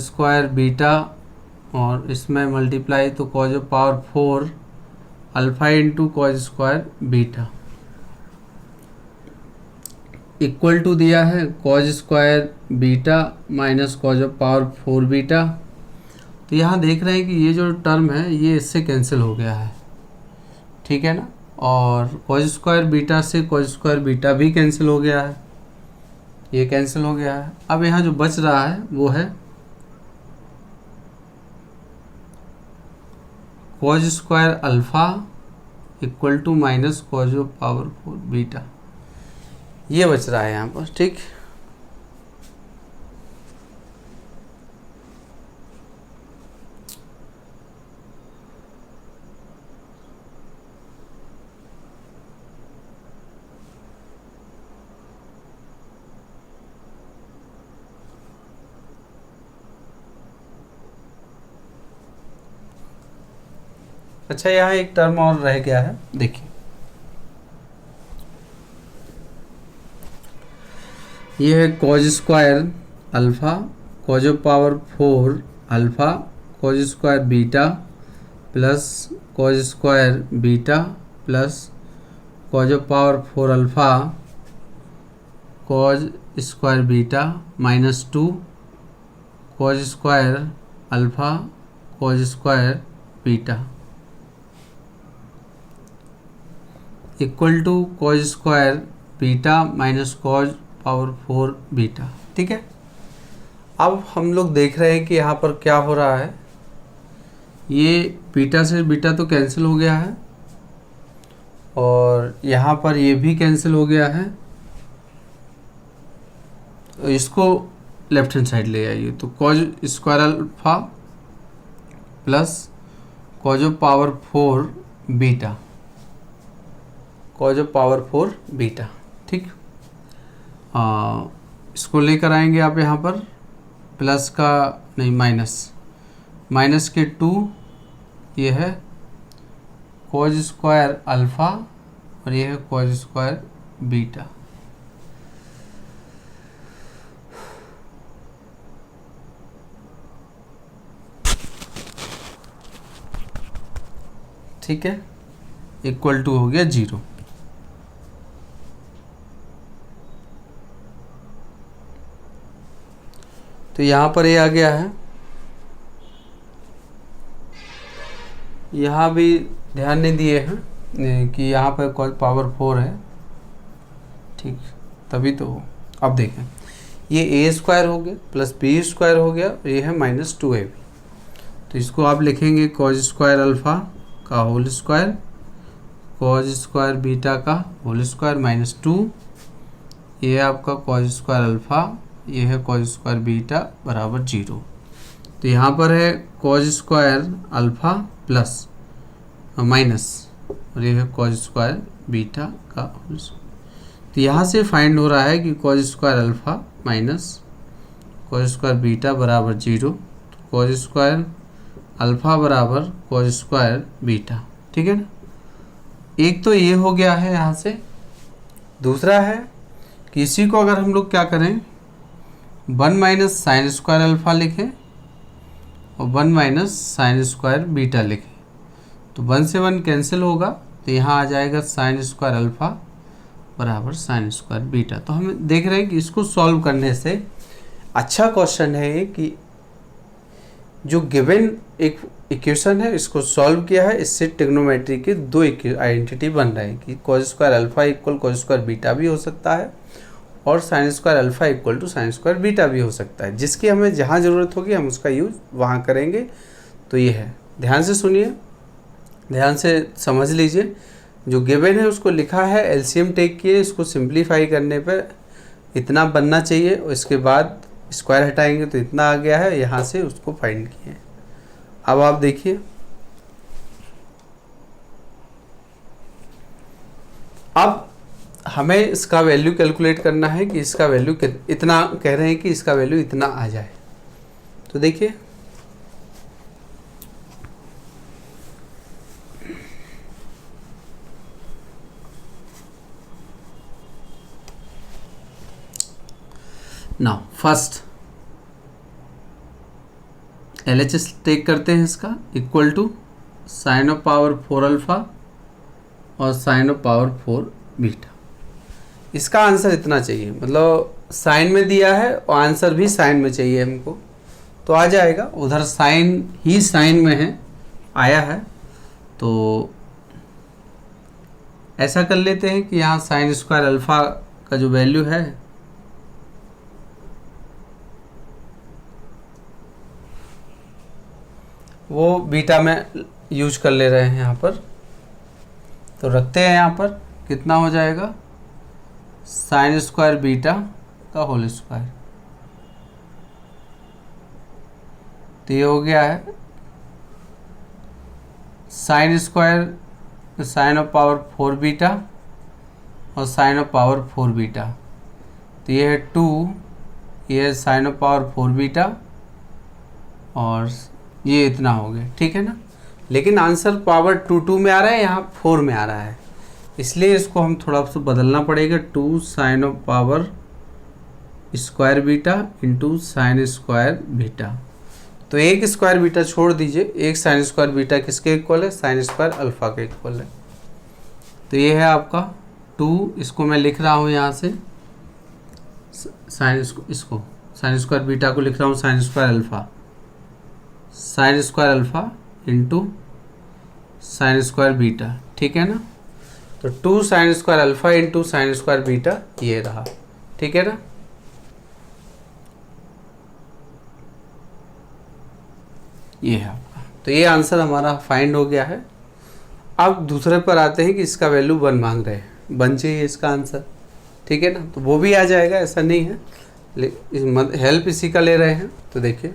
square beta, और इसमें मल्टीप्लाई तो cos power 4 alpha into cos square beta equal to दिया है cos square beta minus cos power 4 beta. तो यहाँ देख रहे हैं कि ये जो टर्म है ये इससे कैंसिल हो गया है। ठीक है ना, और कॉज स्क्वायर बीटा से कॉज स्क्वायर बीटा भी कैंसिल हो गया है, ये कैंसिल हो गया है। अब यहाँ जो बच रहा है वो है cos square alpha equal to minus cos power 4 beta, ये बच रहा है यहाँ पर। ठीक, अच्छा यहाँ एक टर्म और रह गया है। देखिए ये है cos square alpha cos power 4 alpha cos square beta plus cos square beta plus cos power 4 alpha cos square beta minus 2 cos square alpha cos square beta. Equal to cos square beta minus cos power 4 beta. ठीक है, अब हम लोग देख रहे हैं कि यहाँ पर क्या हो रहा है। ये बीटा से बीटा तो कैंसिल हो गया है और यहाँ पर ये भी कैंसिल हो गया है। तो इसको लेफ्ट हैंड साइड ले आइए, तो cause square alpha plus cos power 4 beta, cause power 4 beta. ठीक, इसको लेकर आएंगे आप यहाँ पर, प्लस का नहीं माइनस के 2, ये है कॉज स्क्वायर अल्फ़ा और ये है कॉज स्क्वायर बीटा। ठीक है, इक्वल टू हो गया 0। तो यहाँ पर ये आ गया है। यहाँ भी ध्यान नहीं दिए हैं कि यहाँ पर कॉज पावर 4 है। ठीक, तभी तो अब देखें, ये ए स्क्वायर हो गया प्लस बी स्क्वायर हो गया और ये है -2ab। तो इसको आप लिखेंगे कॉज स्क्वायर अल्फ़ा का whole square, cos square beta का होल स्क्वायर -2, ये आपका कॉज स्क्वायर अल्फ़ा, ये है कॉज स्क्वायर बीटा बराबर 0। तो यहाँ पर है cos square alpha plus minus और ये है कॉज स्क्वायर बीटा का होल स्क्वायर। तो यहाँ से फाइंड हो रहा है कि cos square alpha minus cos square beta बराबर 0। तो कॉज स्क्वायर अल्फ़ा बराबर कॉज स्क्वायर बीटा। ठीक है ना, एक तो ये हो गया है यहाँ से। दूसरा है कि इसी को अगर हम लोग क्या करें, 1 माइनस साइन स्क्वायर अल्फ़ा लिखें और 1 माइनस साइन स्क्वायर बीटा लिखें, तो 1 से 1 कैंसिल होगा, तो यहाँ आ जाएगा साइन स्क्वायर अल्फ़ा बराबर साइन स्क्वायर बीटा। तो हम देख रहे हैं कि इसको सॉल्व करने से अच्छा क्वेश्चन है ये, कि जो गिवन एक इक्वेशन है इसको सॉल्व किया है, इससे ट्रिग्नोमेट्री के 2 आइडेंटिटी बन रहे हैं कि cos square alpha equal cos square beta भी हो सकता है और sine square alpha equal to sine square beta भी हो सकता है। जिसकी हमें जहाँ ज़रूरत होगी हम उसका यूज वहाँ करेंगे। तो ये है, ध्यान से सुनिए, ध्यान से समझ लीजिए। जो गिवन है उसको लिखा है, एलसीएम टेक किए, इसको सिंप्लीफाई करने पर इतना बनना चाहिए और इसके बाद स्क्वायर हटाएंगे तो इतना आ गया है, यहाँ से उसको फाइंड किए। अब आप देखिए, अब हमें इसका वैल्यू कैलकुलेट करना है कि इसका वैल्यू इतना, कह रहे हैं कि इसका वैल्यू इतना आ जाए। तो देखिए, नाउ फर्स्ट LHS टेक करते हैं इसका, equal to sine of power 4 alpha और साइन ऑफ पावर 4 बीटा। इसका आंसर इतना चाहिए, मतलब साइन में दिया है और आंसर भी साइन में चाहिए हमको, तो आ जाएगा। उधर साइन ही साइन में है, आया है, तो ऐसा कर लेते हैं कि यहाँ साइन स्क्वायर अल्फ़ा का जो वैल्यू है वो बीटा में यूज कर ले रहे हैं यहाँ पर। तो रखते हैं यहाँ पर, कितना हो जाएगा, साइन स्क्वायर बीटा का होल स्क्वायर। तो ये हो गया है sine square sine of power 4 beta और साइन ऑफ पावर 4 बीटा। तो ये है 2, ये है साइन ऑफ पावर 4 बीटा और ये इतना हो गया। ठीक है ना, लेकिन आंसर पावर 2 में आ रहा है, यहाँ 4 में आ रहा है, इसलिए इसको हम थोड़ा सा बदलना पड़ेगा। 2 sine of power square beta into sine square beta. तो एक स्क्वायर बीटा छोड़ दीजिए, एक साइन स्क्वायर बीटा किसके इक्वल है, साइन स्क्वायर अल्फ़ा के इक्वल है। तो ये है आपका 2, इसको मैं लिख रहा हूँ यहाँ से इसको साइन स्क्वायर बीटा को लिख रहा हूँ sine square alpha, sine square alpha into sine square beta. ठीक है ना, तो 2 sine square alpha into sine square beta ये रहा, ठीक है ना। ये है आपका, तो ये आंसर हमारा फाइंड हो गया है। अब दूसरे पर आते हैं कि इसका वैल्यू 1 मांग रहे हैं, 1 चाहिए इसका आंसर, ठीक है ना। तो वो भी आ जाएगा, ऐसा नहीं है, हेल्प इसी का ले रहे हैं। तो देखिए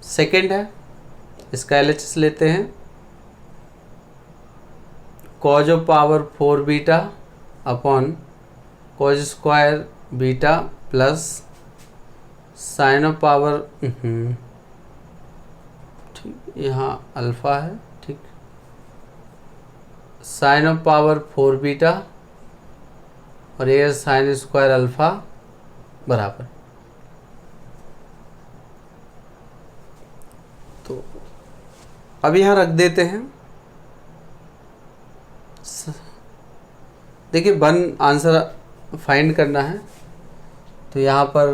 सेकंड है, इसका LHS लेते हैं। Cause of power 4 beta upon cos square beta plus sine of power, ठीक, यहाँ अल्फा है, ठीक, साइन ऑफ पावर 4 बीटा और ये साइन स्क्वायर अल्फा बराबर। तो अब यहाँ रख देते हैं। देखिए 1 आंसर फाइंड करना है, तो यहाँ पर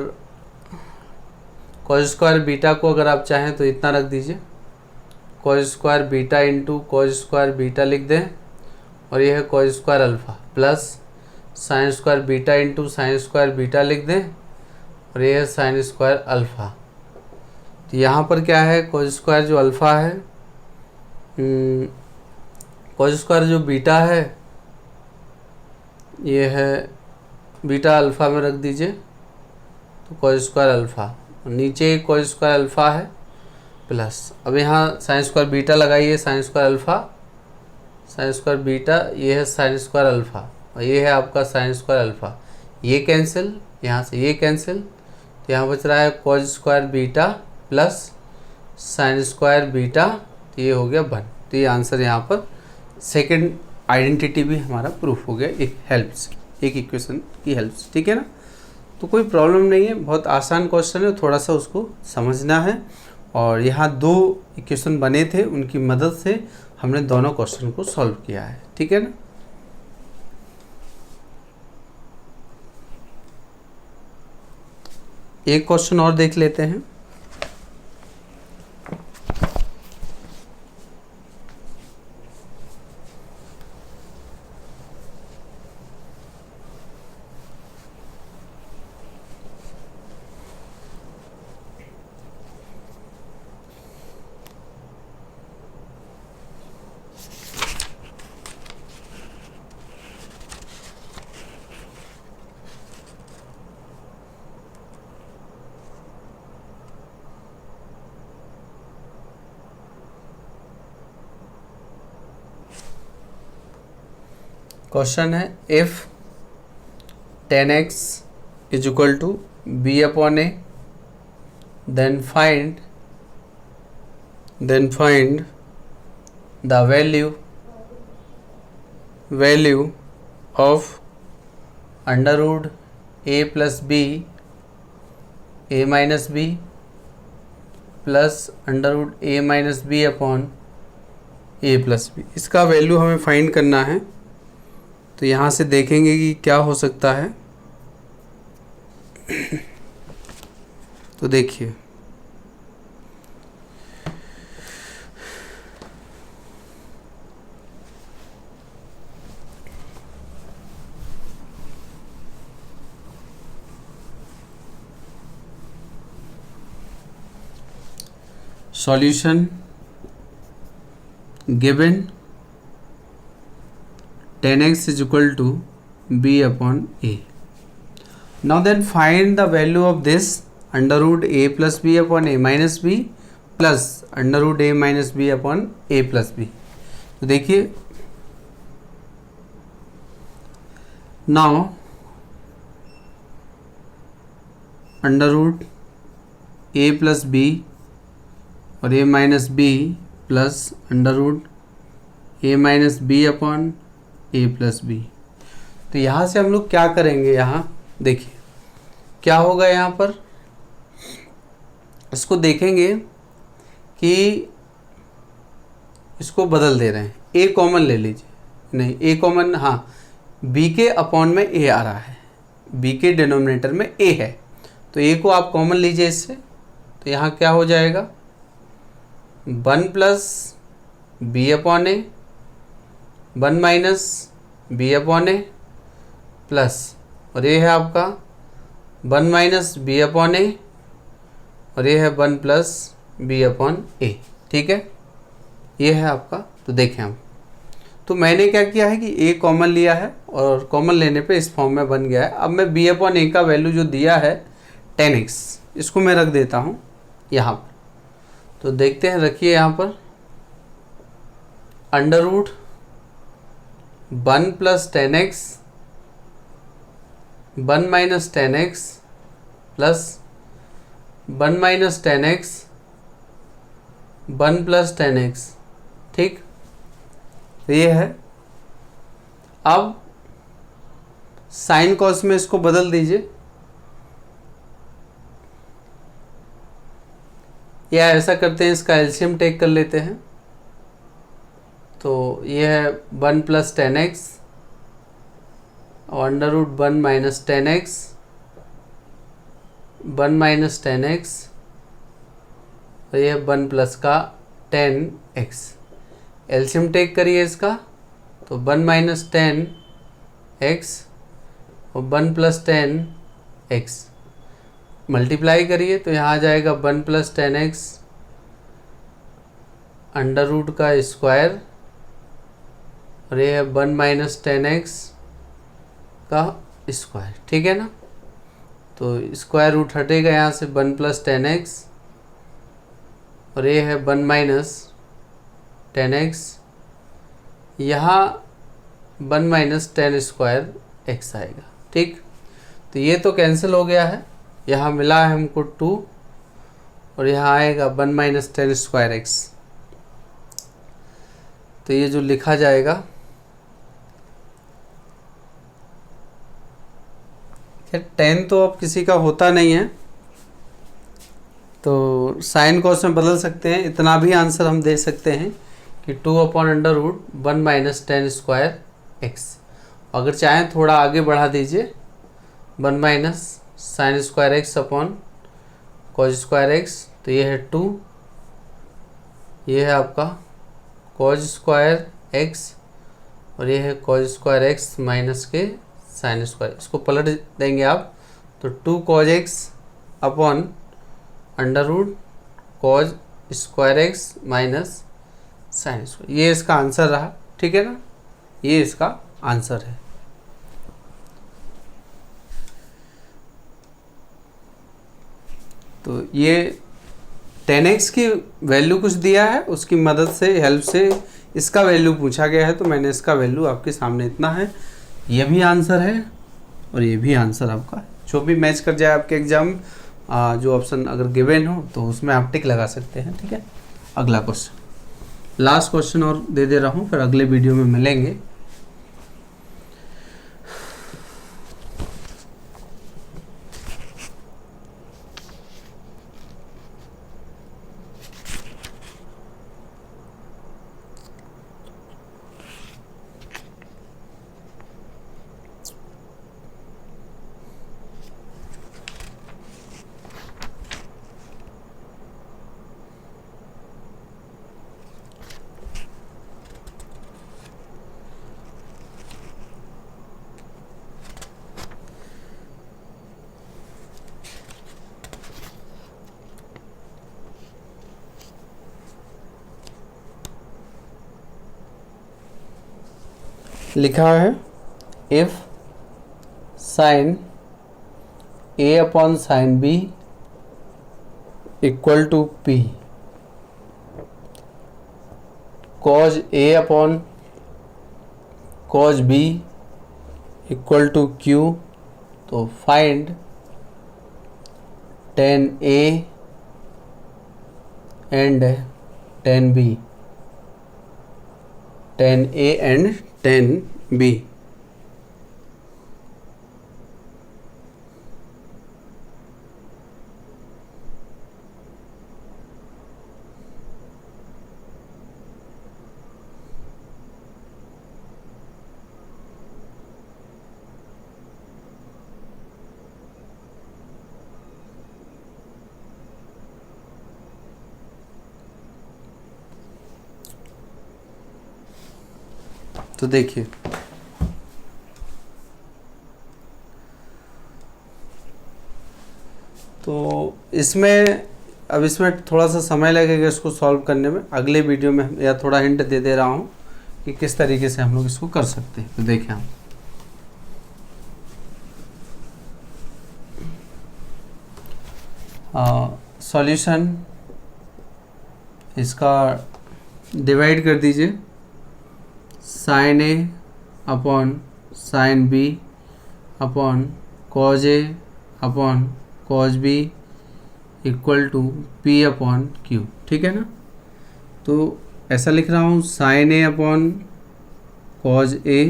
कॉज स्क्वायर बीटा को अगर आप चाहें तो इतना रख दीजिए, cause square beta into cos square beta लिख दें, और यह है cos square alpha plus sign square beta into sine square beta लिख दें, और यह है साइन स्क्वायर अल्फा। तो यहाँ पर क्या है, कॉज स्क्वायर जो अल्फ़ा है, कॉज स्क्वायर जो बीटा है ये है बीटा अल्फ़ा में रख दीजिए, तो कॉज स्क्वायर अल्फ़ा, नीचे कॉज स्क्वायर अल्फ़ा है प्लस, अब यहाँ साइन स्क्वायर बीटा लगाइए, sign square alpha sine square beta, ये है साइन स्क्वायर अल्फ़ा और ये है आपका साइन स्क्वायर अल्फ़ा, ये कैंसिल, यहाँ से ये कैंसिल, तो यहाँ बच रहा है cos square beta plus sign square beta, तो ये हो गया 1। तो ये आंसर यहाँ पर सेकंड आइडेंटिटी भी हमारा प्रूफ हो गया एक हेल्प से, एक इक्वेशन की हेल्प से, ठीक है ना। तो कोई प्रॉब्लम नहीं है, बहुत आसान क्वेश्चन है, थोड़ा सा उसको समझना है। और यहाँ 2 इक्वेशन बने थे, उनकी मदद से हमने दोनों क्वेश्चन को सॉल्व किया है, ठीक है ना। एक क्वेश्चन और देख लेते हैं। क्वेश्चन है if 10x is equal to b upon a, then find the value of under root a plus b a minus b plus under root a minus b upon a plus b। इसका value हमें find करना है। तो यहाँ से देखेंगे कि क्या हो सकता है। तो देखिए solution given 10x is equal to b upon a. Now then find the value of this under root a plus b upon a minus b plus under root a minus b upon a plus b. तो देखिए now under root a plus b और a minus b plus under root a minus b upon a plus b. तो यहाँ से हम लोग क्या करेंगे, यहाँ देखिए क्या होगा, यहाँ पर इसको देखेंगे कि इसको बदल दे रहे हैं, a कॉमन ले लीजिए, नहीं a कॉमन, हाँ b के अपॉन में a आ रहा है, b के डिनोमिनेटर में a है, तो a को आप कॉमन लीजिए इससे, तो यहाँ क्या हो जाएगा, 1 प्लस बी अपॉन ए, 1 माइनस बी अपॉन ए प्लस, और ये है आपका 1 माइनस बी अपॉन ए, और ये है 1 प्लस बी अपॉन ए। ठीक है, ये है आपका। तो देखें हम, तो मैंने क्या किया है कि ए कॉमन लिया है और कॉमन लेने पे इस फॉर्म में बन गया है। अब मैं बी अपॉन ए का वैल्यू जो दिया है 10x, इसको मैं रख देता हूँ यहाँ पर। तो देखते हैं, रखिए यहाँ पर under root 1 plus 10x 1 minus 10x plus 1 minus 10x 1 plus 10x। ठीक, तो ये है। अब साइन कॉस में इसको बदल दीजिए, या ऐसा करते हैं इसका एलसीएम टेक कर लेते हैं। तो ये है 1 प्लस 10x और under root 1 minus 10x 1 minus 10x, और ये 1 प्लस का 10x। एलसीएम टेक करिए इसका, तो 1 माइनस 10x और 1 प्लस 10x मल्टीप्लाई करिए, तो यहाँ आ जाएगा 1 प्लस 10x अंडर रूट का स्क्वायर, और ये है 1 माइनस 10x का स्क्वायर। ठीक है ना, तो स्क्वायर रूट हटेगा यहाँ से 1 प्लस 10x, और ये है 1 माइनस 10x, यहाँ 1 माइनस 10 स्क्वायर x आएगा। ठीक, तो ये तो कैंसिल हो गया है, यहाँ मिला है हमको 2, और यहाँ आएगा 1 माइनस 10 स्क्वायर x। तो ये जो लिखा जाएगा, खैर 10 तो अब किसी का होता नहीं है, तो साइन कॉस में बदल सकते हैं। इतना भी आंसर हम दे सकते हैं कि 2 upon under root 1 minus 10 square x. अगर चाहें थोड़ा आगे बढ़ा दीजिए, 1 minus sine square x upon cos square x, तो ये है 2, ये है आपका कॉज स्क्वायर एक्स, और ये है कॉज स्क्वायर एक्स माइनस के साइन स्क्वायर। इसको पलट देंगे आप, तो 2 cos x upon under root cos square x minus sine square, ये इसका आंसर रहा। ठीक है ना, ये इसका आंसर है। तो ये 10x की वैल्यू कुछ दिया है, उसकी मदद से, हेल्प से इसका वैल्यू पूछा गया है, तो मैंने इसका वैल्यू आपके सामने इतना है। ये भी आंसर है और ये भी आंसर आपका है। जो भी मैच कर जाए आपके एग्जाम, जो ऑप्शन अगर गिवन हो तो उसमें आप टिक लगा सकते हैं। ठीक है, अगला क्वेश्चन, लास्ट क्वेश्चन और दे दे रहा हूँ, फिर अगले वीडियो में मिलेंगे। लिखा है if sine a upon sine b equal to p, cos a upon cos b equal to q, तो find tan A and tan B, tan A and tan B। तो देखिए तो इसमें थोड़ा सा समय लगेगा इसको सॉल्व करने में। अगले वीडियो में या थोड़ा हिंट दे रहा हूँ कि किस तरीके से हम लोग इसको कर सकते हैं। तो देखें हम सॉल्यूशन इसका डिवाइड कर दीजिए, sine a upon sine b upon cos a upon cos b equal to p upon q, ठीक है ना। तो ऐसा लिख रहा हूँ sine a upon cos a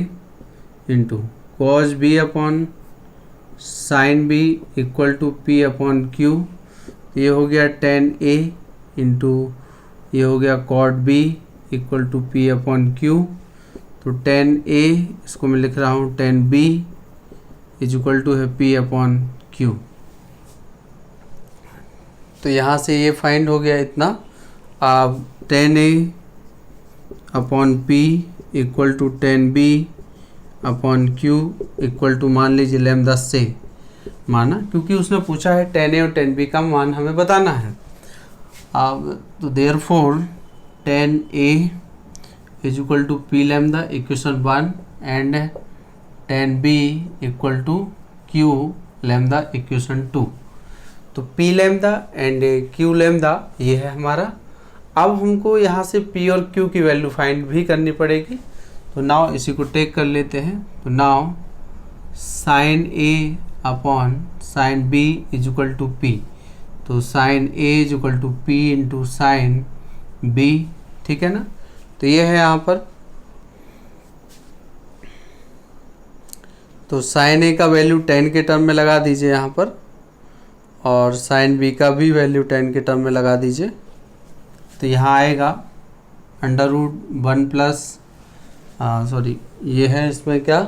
into cos b upon sine b equal to p upon q. ये हो गया टेन ए इंटू ये हो गया cot b equal to p upon q. तो टेन ए इसको मैं लिख रहा हूँ tan B is equal to है पी अपॉन क्यू। तो यहाँ से ये फाइंड हो गया इतना। अब tan a upon p equal to tan b upon q equal to मान लीजिए लैम्डा से माना, क्योंकि उसने पूछा है टेन ए और टेन बी का मान हमें बताना है। अब तो therefore tan a is equal to p lambda equation 1 and tan b equal to q lambda equation 2। तो p lambda and q lambda ये है हमारा। अब हमको यहाँ से पी और क्यू की वैल्यू फाइंड भी करनी पड़ेगी। तो नाउ इसी को टेक कर लेते हैं। तो now sine a upon sine b is equal to p. तो sine a is equal to p into sine b, ठीक है ना। तो ये है यहाँ पर। तो साइन ए का वैल्यू 10 के टर्म में लगा दीजिए यहाँ पर, और साइन बी का भी वैल्यू 10 के टर्म में लगा दीजिए। तो यहाँ आएगा अंडर रूट 1 प्लस ये है इसमें क्या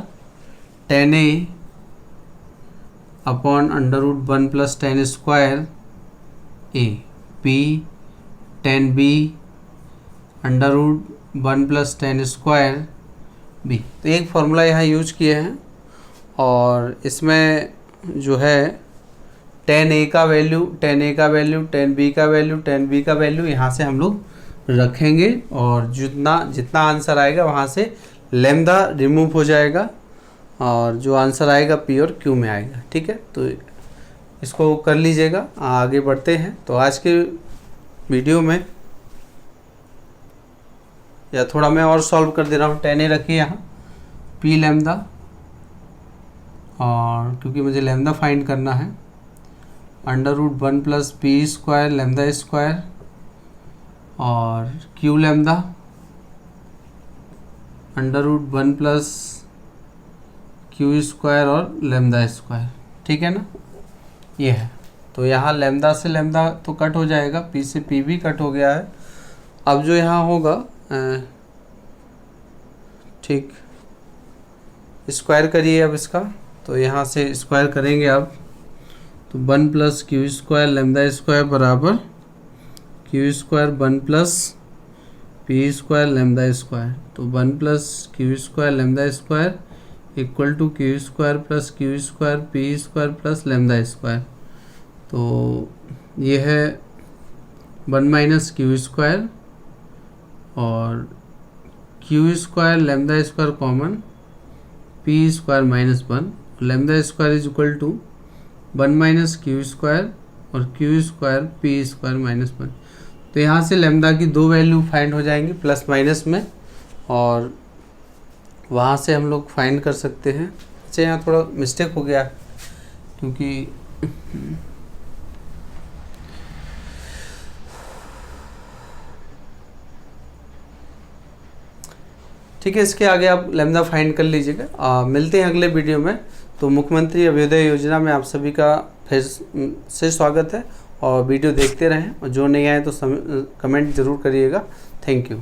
10a upon under root 1 plus 10 square a p 10b under root 1 plus 10 square b. तो एक फॉर्मूला यहाँ यूज किए हैं, और इसमें जो है 10a का वैल्यू 10b का वैल्यू 10b का वैल्यू यहाँ से हम लोग रखेंगे, और जितना आंसर आएगा वहाँ से लैम्डा रिमूव हो जाएगा, और जो आंसर आएगा पी और क्यू में आएगा, ठीक है। तो इसको कर लीजिएगा। आगे बढ़ते हैं। तो आज के वीडियो में या थोड़ा मैं और सॉल्व कर दे रहा हूँ। 10a रखिए यहाँ पी लैम्डा, और क्योंकि मुझे लैम्डा फाइंड करना है, under root 1 plus p square lambda square और q lambda under root 1 plus q square और लैम्डा स्क्वायर, ठीक है ना। ये है। तो यहाँ लैम्डा से लैम्डा तो कट हो जाएगा, पी से पी भी कट हो गया है। अब जो यहाँ होगा ठीक स्क्वायर करिए अब इसका। तो यहाँ से स्क्वायर करेंगे अब। तो 1 plus q square lambda square बराबर q square 1 plus p square lambda square. तो 1 plus q square lambda square equal to q square plus q square p square plus lambda square. तो ये है 1 माइनस क्यू स्क्वायर, और q square lambda square common, p square minus 1, lambda square is equal to 1 minus q square और q square p square minus 1। तो यहाँ से lambda की दो वैल्यू फाइंड हो जाएंगी प्लस माइनस में, और वहाँ से हम लोग फाइंड कर सकते हैं। अच्छा यहाँ थोड़ा मिस्टेक हो गया क्योंकि ठीक है, इसके आगे आप लैम्डा फाइंड कर लीजिएगा। मिलते हैं अगले वीडियो में। तो मुख्यमंत्री अभ्युदय योजना में आप सभी का फिर से स्वागत है, और वीडियो देखते रहें, और जो नहीं आए तो कमेंट ज़रूर करिएगा। Thank you.